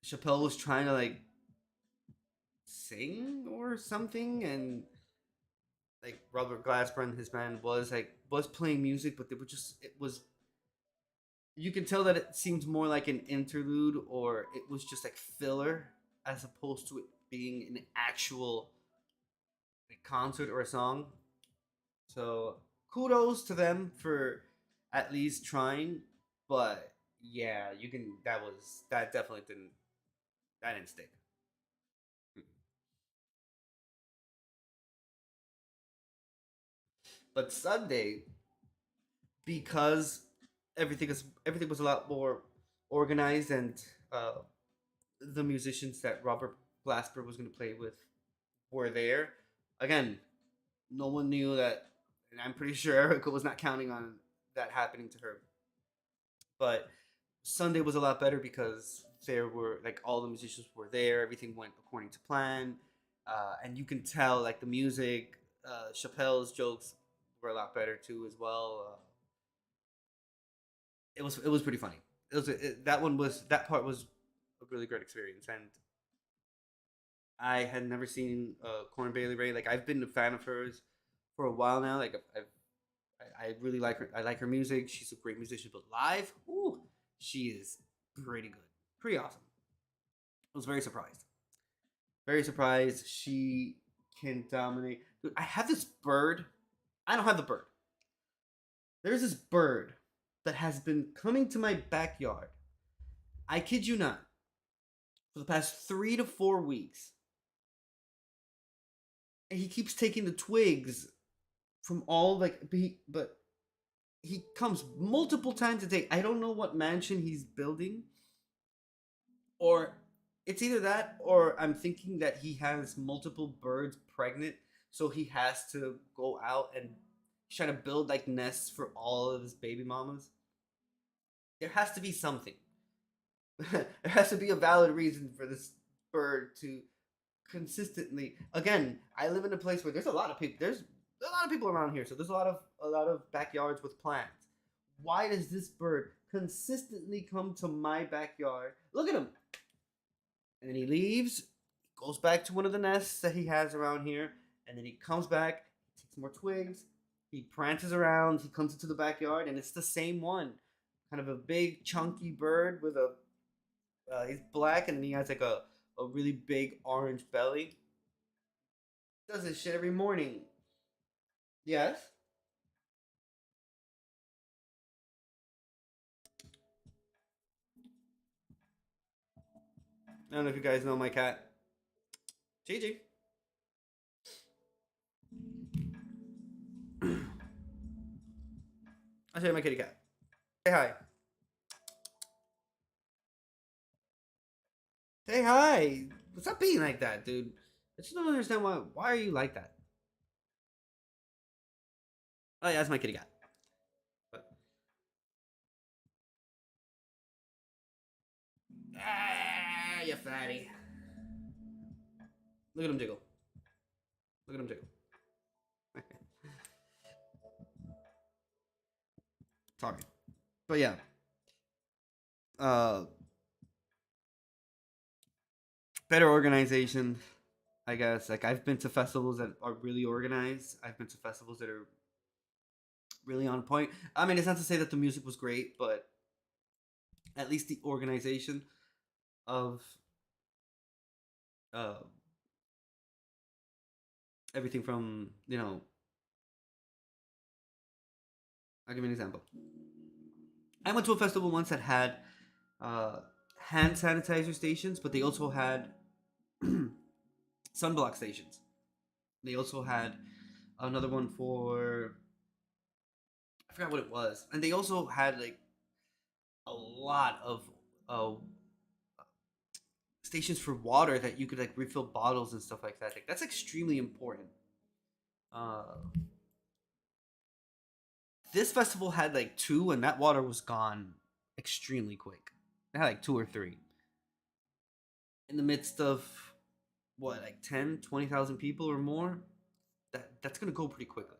Chappelle was trying to like sing or something, and like Robert Glasper and his band was playing music, but they were just it was you can tell that it seemed more like an interlude or it was just like filler as opposed to it being an actual like, concert or a song. So kudos to them for at least trying, but yeah, you can that definitely didn't stick. But Sunday, because everything was a lot more organized and uh, the musicians that Robert Glasper was going to play with were there. Again, no one knew that, and I'm pretty sure Erica was not counting on that happening to her. But Sunday was a lot better because there were like all the musicians were there. Everything went according to plan, and you can tell like the music, Chappelle's jokes were a lot better too as well. It was pretty funny. That part was a really great experience, and I had never seen Corn Bailey Ray. Like I've been a fan of hers for a while now. Like I really like her. I like her music. She's a great musician, but live, ooh, she is pretty good, pretty awesome. I was very surprised. Very surprised she can dominate. Dude, I have this bird. I don't have the bird. There's this bird that has been coming to my backyard. I kid you not, for the past 3 to 4 weeks. And he keeps taking the twigs from all like, but he comes multiple times a day. I don't know what mansion he's building, or it's either that or I'm thinking that he has multiple birds pregnant, so he has to go out and try to build like nests for all of his baby mamas. There has to be something. There has to be a valid reason for this bird to consistently. Again, I live in a place where there's a lot of people. There's a lot of people around here, so there's a lot of backyards with plants. Why does this bird consistently come to my backyard? Look at him, and then he leaves, goes back to one of the nests that he has around here, and then he comes back, takes more twigs, he prances around, he comes into the backyard, and it's the same one, kind of a big chunky bird with a he's black and he has like a really big orange belly. Does this shit every morning. Yes. I don't know if you guys know my cat. Gigi. I'll show you my kitty cat. Say hi. Say hi. Stop being like that, dude. I just don't understand why. Why are you like that? Oh yeah, that's my kitty cat. But, you fatty. Look at him jiggle. Look at him jiggle. Sorry, but yeah. Uh, better organization, I guess. Like I've been to festivals that are really organized. I've been to festivals that are really on point. I mean, it's not to say that the music was great, but at least the organization of uh, everything from I'll give you an example. I went to a festival once that had uh, hand sanitizer stations, but they also had sunblock stations. They also had another one for I forgot what it was, and they also had like a lot of uh, stations for water that you could like refill bottles and stuff like that. Like that's extremely important. Uh, this festival had like two, and that water was gone extremely quick. It had like two or three in the midst of what like 10, 20,000 people or more. That's gonna go pretty quickly.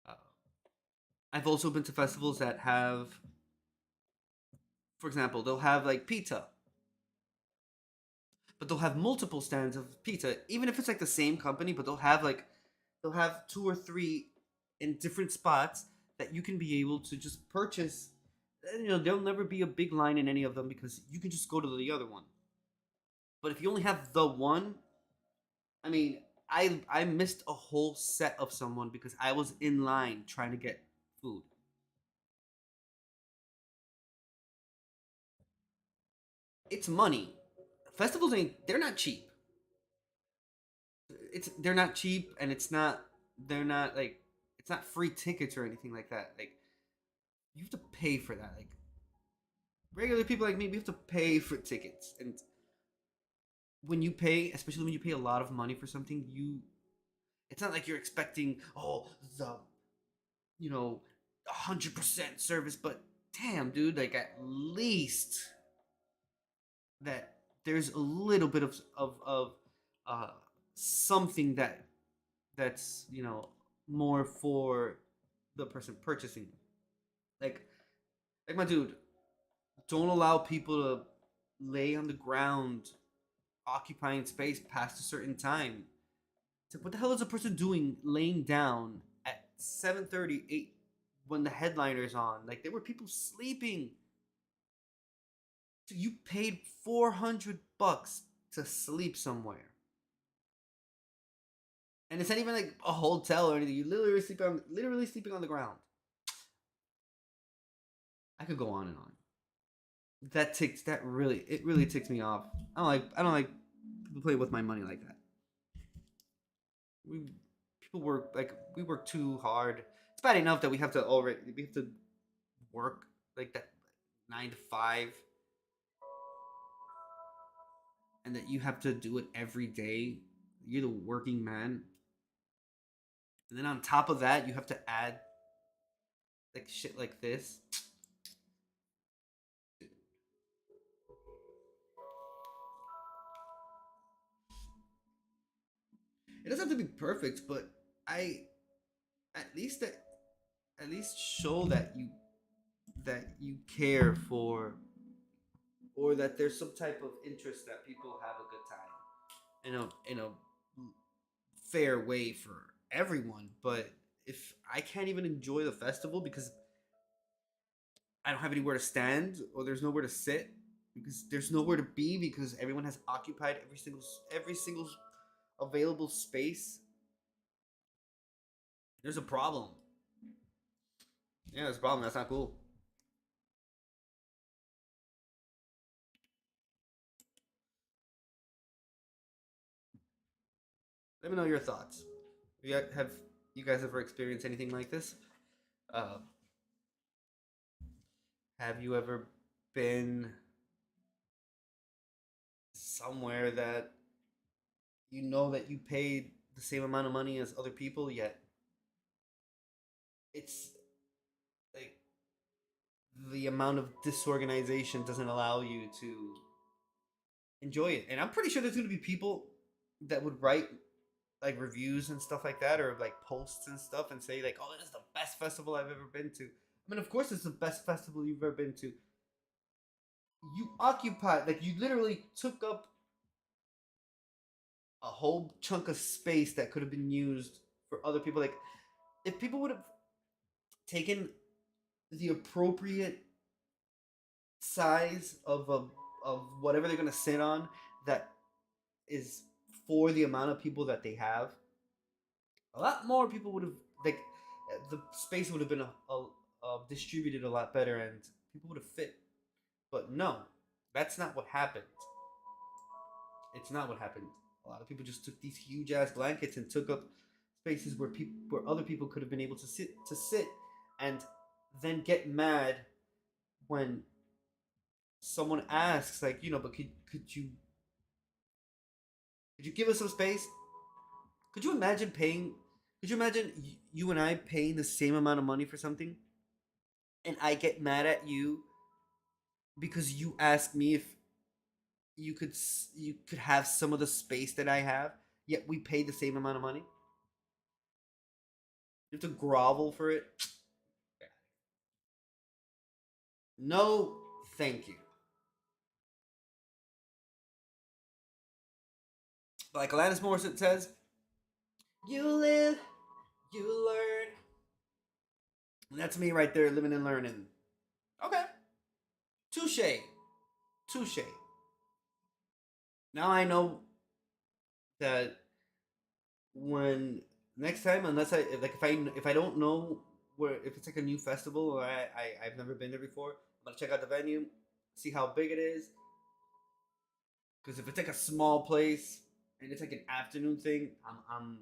Uh, I've also been to festivals that have, for example, they'll have like pizza, but they'll have multiple stands of pizza, even if it's like the same company, but they'll have two or three in different spots that you can be able to just purchase. There'll never be a big line in any of them because you can just go to the other one. But if you only have the one, I mean, I missed a whole set of someone because I was in line trying to get food. It's money. Festivals ain't they're not cheap. They're not cheap, and they're not like it's not free tickets or anything like that. Like you have to pay for that. Like regular people like me, we have to pay for tickets, and when you pay, especially when you pay a lot of money for something, it's not like you're expecting the 100% service, but damn, dude, like at least that there's a little bit of uh something that's more for the person purchasing. Like my dude, don't allow people to lay on the ground occupying space past a certain time. It's like, what the hell is a person doing laying down at 7:38 when the headliner's on? Like there were people sleeping. So you paid $400 to sleep somewhere. And it's not even like a hotel or anything. You literally sleeping on the ground. I could go on and on. It really ticks me off. I don't like people play with my money like that. We people work like we work too hard. It's bad enough that we have to work like that 9 to 5, and that you have to do it every day. You're the working man, and then on top of that, you have to add like shit like this. It doesn't have to be perfect, but I at least that at least show that you care for, or that there's some type of interest that people have a good time in a fair way for everyone. But if I can't even enjoy the festival because I don't have anywhere to stand, or there's nowhere to sit, because there's nowhere to be because everyone has occupied every single available space, there's a problem. Yeah, there's a problem. That's not cool. Let me know your thoughts. Have you guys ever experienced anything like this? Uh, have you ever been somewhere that you know that you paid the same amount of money as other people, yet it's like the amount of disorganization doesn't allow you to enjoy it. And I'm pretty sure there's going to be people that would write like reviews and stuff like that, or like posts and stuff, and say like, "Oh, this is the best festival I've ever been to." I mean, of course, it's the best festival you've ever been to. You occupied, like, you literally took up a whole chunk of space that could have been used for other people. Like, if people would have taken the appropriate size of whatever they're gonna sit on, that is for the amount of people that they have, a lot more people would have, like, the space would have been distributed a lot better, and people would have fit. But no, that's not what happened. It's not what happened. A lot of people just took these huge ass blankets and took up spaces where people, where other people could have been able to sit, and then get mad when someone asks, like, but could you give us some space? Could you imagine paying? Could you imagine you and I paying the same amount of money for something, and I get mad at you because you asked me if you could have some of the space that I have, yet we pay the same amount of money. You have to grovel for it. No, thank you. Like Alanis Morissette says, "You live, you learn." And that's me right there, living and learning. Okay, touche, touche. Now I know that when next time, unless I like, if I don't know where, if it's like a new festival or I've never been there before, I'm gonna check out the venue, see how big it is. Because if it's like a small place and it's like an afternoon thing, I'm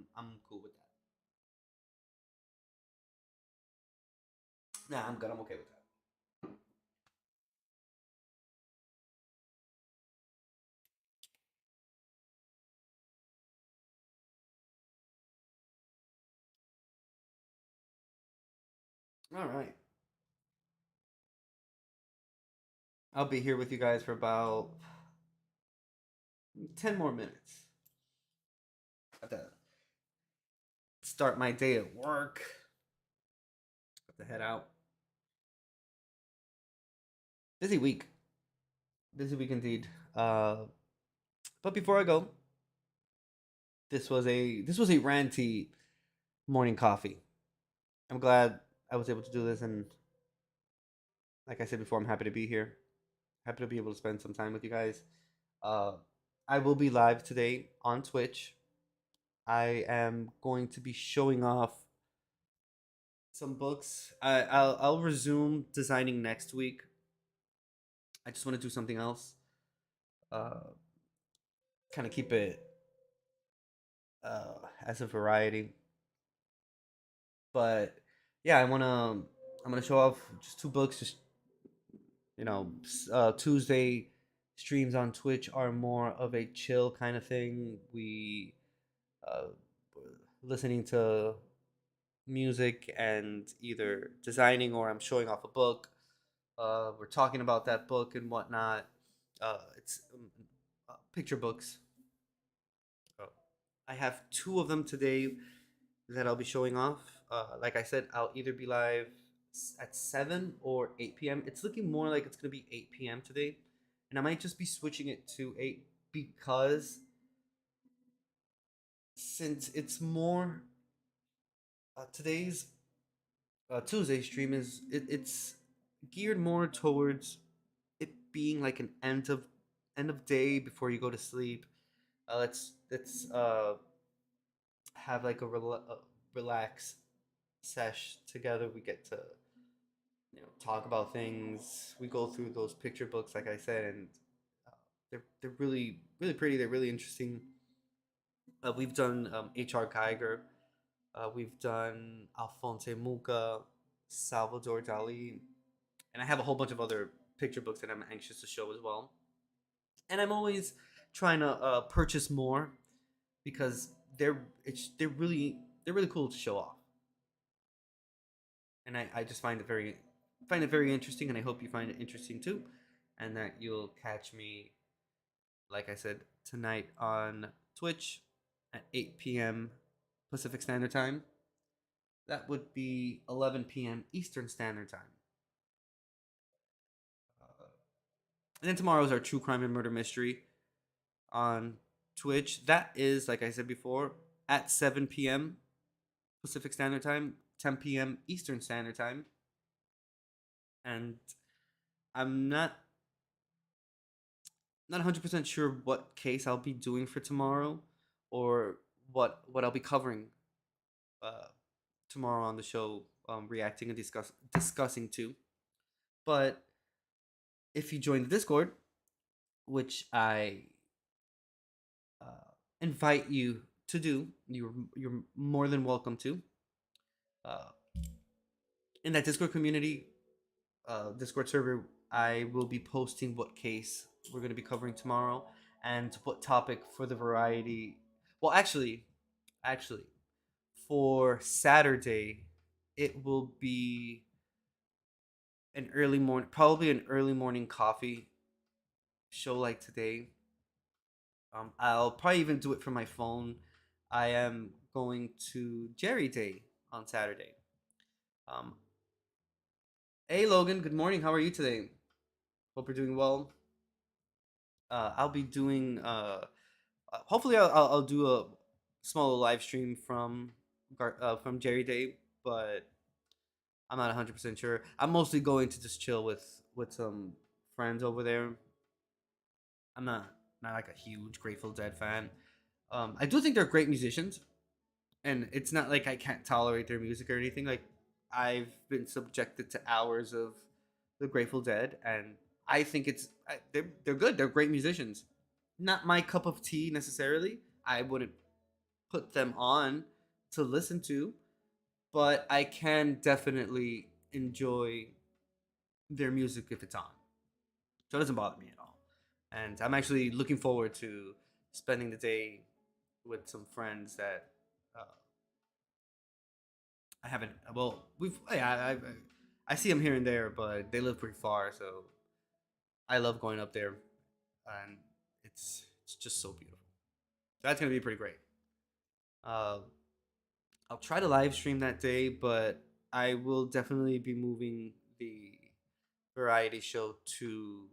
cool with that. Nah, I'm good. I'm okay with that. All right, I'll be here with you guys for about 10 more minutes. Have to start my day at work. Have to head out. Busy week. Busy week indeed. But before I go, this was a ranty morning coffee. I'm glad I was able to do this, and like I said before, I'm happy to be here. Happy to be able to spend some time with you guys. Uh, I will be live today on Twitch. I am going to be showing off some books. I'll resume designing next week. I just want to do something else. Uh, Kind of keep it as a variety. But yeah, I'm gonna show off just two books. Just Tuesday streams on Twitch are more of a chill kind of thing. We uh, listening to music and either designing, or I'm showing off a book. We're talking about that book and whatnot. It's picture books. Uh, I have two of them today that I'll be showing off. Like I said, I'll either be live at 7 or 8 p.m. It's looking more like it's going to be 8 p.m. today. And I might just be switching it to 8 because since it's more today's Tuesday stream it's geared more towards it being like an end of day before you go to sleep. Let's have like a relax sesh together. We get to talk about things. We go through those picture books, like I said, and they're really pretty. They're really interesting. We've done H.R. Geiger. We've done Alphonse Mucha, Salvador Dali, and I have a whole bunch of other picture books that I'm anxious to show as well. And I'm always trying to purchase more because they're really cool to show off, and I just find it very interesting, and I hope you find it interesting too, and that you'll catch me, like I said, tonight on Twitch at 8 p.m. Pacific Standard Time. That would be 11 p.m. Eastern Standard Time. And then tomorrow is our true crime and murder mystery on Twitch. That is, like I said before, at 7 p.m. Pacific Standard Time, 10 p.m. Eastern Standard Time. And I'm not 100% sure what case I'll be doing for tomorrow, or what I'll be covering uh, tomorrow on the show, reacting and discussing too. But if you join the Discord, which I uh, invite you to do, you're more than welcome to. Uh, in that Discord community, Discord server, I will be posting what case we're going to be covering tomorrow and what topic for the variety. Well, actually, for Saturday, it will be an early morning, probably an early morning coffee show like today. I'll probably even do it from my phone. I am going to Jerry Day on Saturday. Um, hey Logan, good morning. How are you today? Hope you're doing well. I'll be doing. Hopefully, I'll do a small live stream from Jerry Day, but I'm not 100% sure. I'm mostly going to just chill with some friends over there. I'm not like a huge Grateful Dead fan. I do think they're great musicians, and it's not like I can't tolerate their music or anything. Like, I've been subjected to hours of the Grateful Dead, and I think they're good. They're great musicians. Not my cup of tea necessarily. I wouldn't put them on to listen to, but I can definitely enjoy their music if it's on. So it doesn't bother me at all. And I'm actually looking forward to spending the day with some friends that uh, I haven't. Well, I see them here and there, but they live pretty far, so I love going up there, and it's just so beautiful. That's gonna be pretty great. Uh, I'll try to live stream that day, but I will definitely be moving the variety show to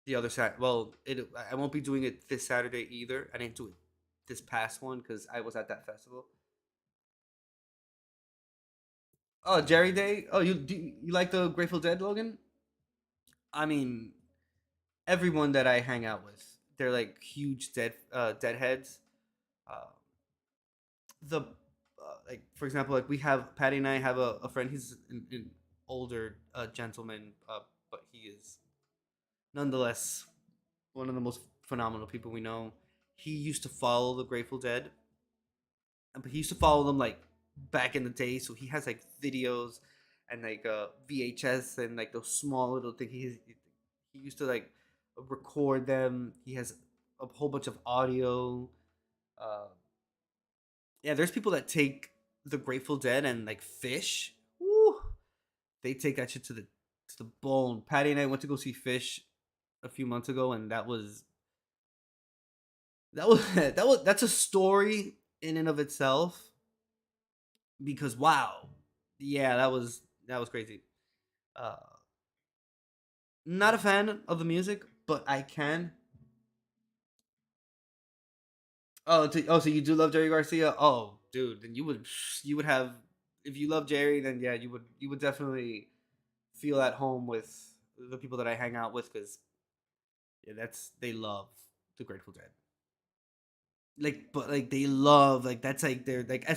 the other side. Well, I won't be doing it this Saturday either. I didn't do it this past one because I was at that festival. Oh, Jerry Day. Oh, you like the Grateful Dead, Logan? I mean, everyone that I hang out with, they're like huge deadheads. Uh, the like for example, like we have Patty and I have a friend. He's an older gentleman, but he is nonetheless one of the most phenomenal people we know. He used to follow the Grateful Dead, but he used to follow them like back in the day. So he has like videos and like VHS and like those small little things. He used to like record them. He has a whole bunch of audio. Uh, yeah, there's people that take the Grateful Dead and like fish. Woo, they take that shit to the bone. Patty and I went to go see Fish a few months ago, and that's a story in and of itself. Because wow, yeah, that was crazy. Uh, Not a fan of the music, but I can. So you do love Jerry Garcia? Oh, dude, then you would have, if you love Jerry, then yeah, you would definitely feel at home with the people that I hang out with, because yeah, they love the Grateful Dead. Like, but like they love, like that's like they're like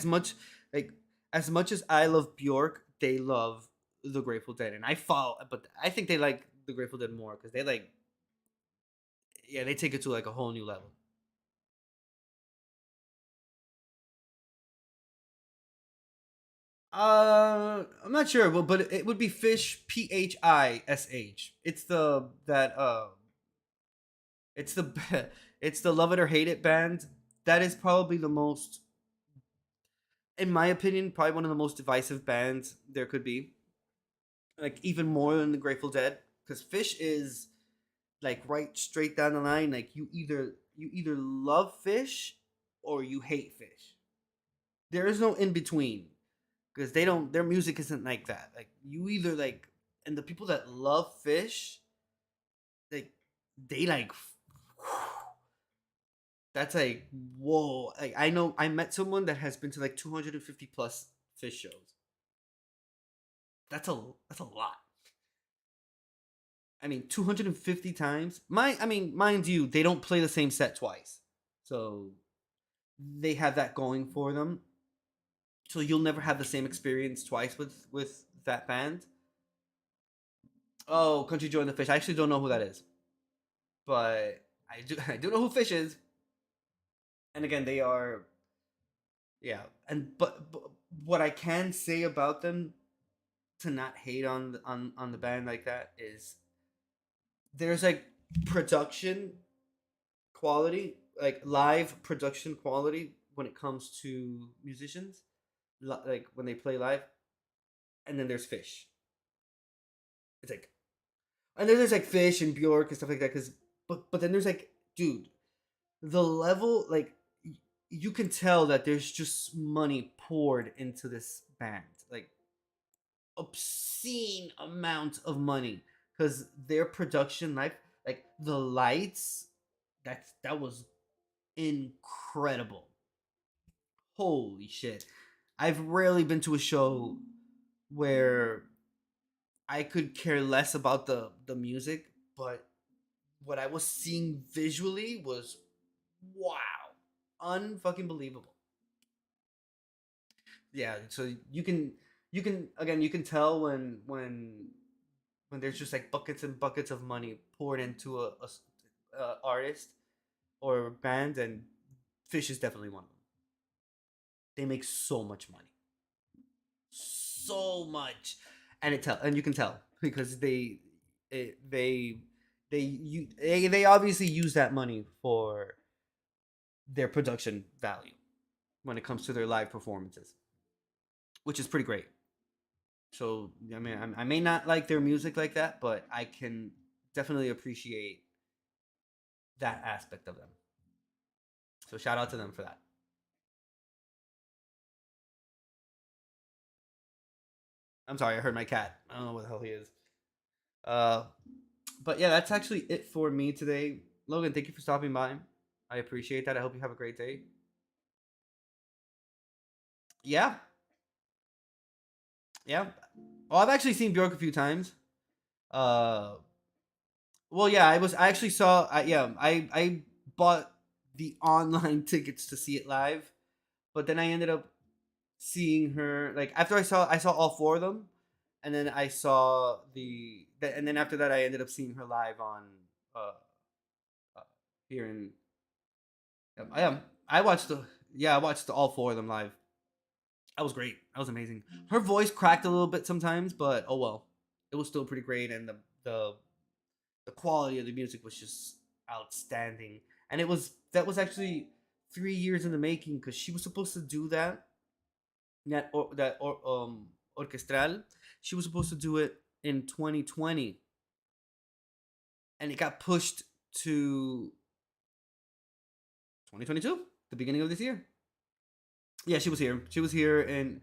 like as much as I love Bjork, they love the Grateful Dead, and I follow, but I think they like the Grateful Dead more because they like, yeah, they take it to like a whole new level. I'm not sure, but it would be Fish, Phish. It's it's the it's the Love It or Hate It band. that is probably the most, in my opinion, probably one of the most divisive bands there could be. Like even more than the Grateful Dead, because Fish is like right straight down the line. Like you either love Fish or you hate Fish. There is no in between because they don't. Their music isn't like that. Like you either like, and the people that love Fish, like they like. That's like whoa. Like I know I met someone that has been to like 250 plus Fish shows. That's a lot. I mean, 250 times. I mean, mind you, they don't play the same set twice. So they have that going for them. So you'll never have the same experience twice with that band. Oh, Country Joy and the Fish. I actually don't know who that is. But I do know who Fish is. And again, they are yeah. And but what I can say about them to not hate on the band like that is there's like production quality, like live production quality when it comes to musicians, like when they play live, and then there's Fish. It's like, and then there's like Fish and Bjork and stuff like that. Because, but then there's like, dude, the level like you can tell that there's just money poured into this band, like obscene amount of money, because their production, like the lights, that was incredible. Holy shit. I've rarely been to a show where I could care less about the music, but what I was seeing visually was wow. Unfucking believable. Yeah, so you can again you can tell when there's just like buckets and buckets of money poured into a artist or band, and Fish is definitely one of them. They make so much money. So much, and you can tell because eh, they they obviously use that money for their production value when it comes to their live performances, which is pretty great. So I mean, I may not like their music like that, but I can definitely appreciate that aspect of them. So shout out to them for that. I'm sorry, I heard my cat. I don't know what the hell he is. Uh, but yeah, that's actually it for me today. Logan, thank you for stopping by. I appreciate that. I hope you have a great day. Yeah, yeah. Well, I've actually seen Bjork a few times. Uh, well, yeah, I actually saw. I bought the online tickets to see it live, but then I ended up seeing her like after I saw all four of them, and then I saw and then after that I ended up seeing her live on uh, uh here in I am I watched the yeah I watched all four of them live. That was great. That was amazing. Her voice cracked a little bit sometimes, but oh well. It was still pretty great, and the the quality of the music was just outstanding. And that was actually 3 years in the making because she was supposed to do that orchestral. She was supposed to do it in 2020, and it got pushed to 2022, the beginning of this year. Yeah, she was here. She was here in.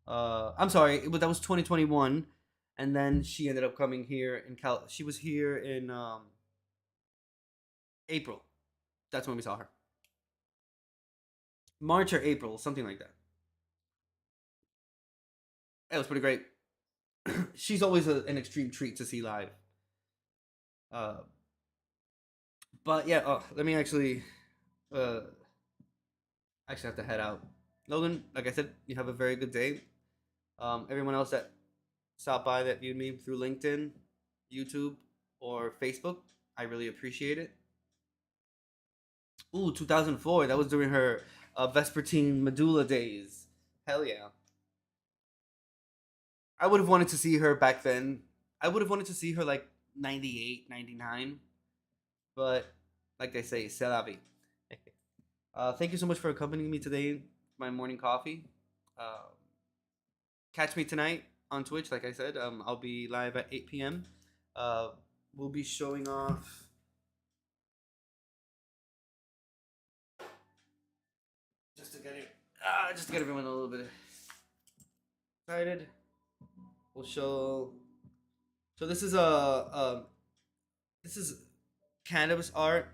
I'm sorry, that was 2021, and then she ended up coming here in Cal. She was here in April. That's when we saw her. March or April, something like that. It was pretty great. She's always an extreme treat to see live. Uh, but yeah, let me uh, actually have to head out. Logan, like I said, you have a very good day. Everyone else that stopped by that viewed me through LinkedIn, YouTube, or Facebook, I really appreciate it. Ooh, 2004. That was during her Vespertine Medulla days. Hell yeah. I would have wanted to see her back then. I would have wanted to see her like 98, 99. But like they say, c'est la vie. Thank you so much for accompanying me today. My morning coffee. Uh, Catch me tonight on Twitch. Like I said, I'll be live at 8 p.m. Uh, we'll be showing off just to get it, just to get everyone a little bit excited. We'll show. So this is cannabis art.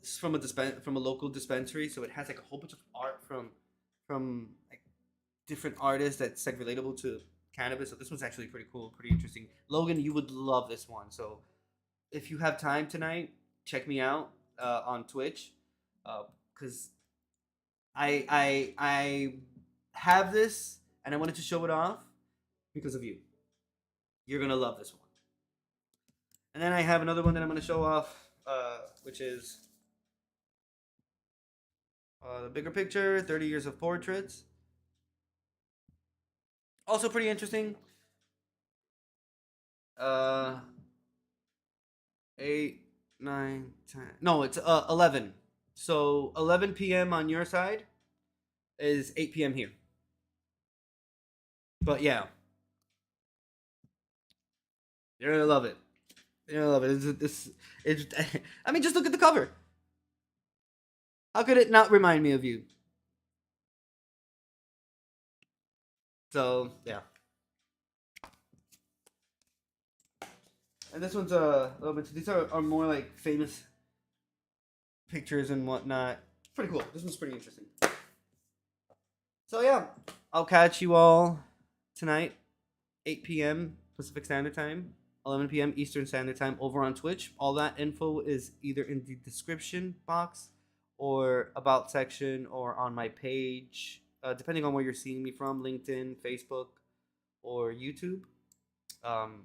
It's from from a local dispensary, so it has like a whole bunch of art from like different artists that's like relatable to cannabis. So this one's actually pretty cool, pretty interesting. Logan, you would love this one. So if you have time tonight, check me out on Twitch, because I have this and I wanted to show it off because of you. You're gonna love this one. And then I have another one that I'm gonna show off, which is the bigger picture, 30 years of portraits. Also pretty interesting. Uh, 8, 9, 10. No, it's 11. So 11 p.m. on your side is 8 p.m. here. But yeah, you're gonna love it. You're gonna love it. It's I mean, just look at the cover. How could it not remind me of you? So yeah. And this one's a little bit. These are more like famous pictures and whatnot. Pretty cool. This one's pretty interesting. So yeah, I'll catch you all tonight, 8 p.m. Pacific Standard Time, 11 p.m. Eastern Standard Time over on Twitch. All that info is either in the description box or about section or on my page, depending on where you're seeing me from, LinkedIn, Facebook, or YouTube. Um,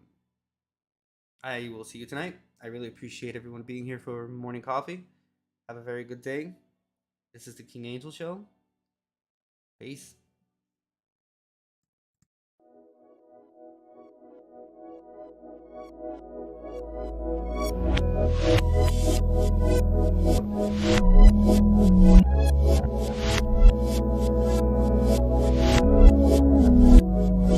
I will see you tonight. I really appreciate everyone being here for morning coffee. Have a very good day. This is the King Angel Show. Peace.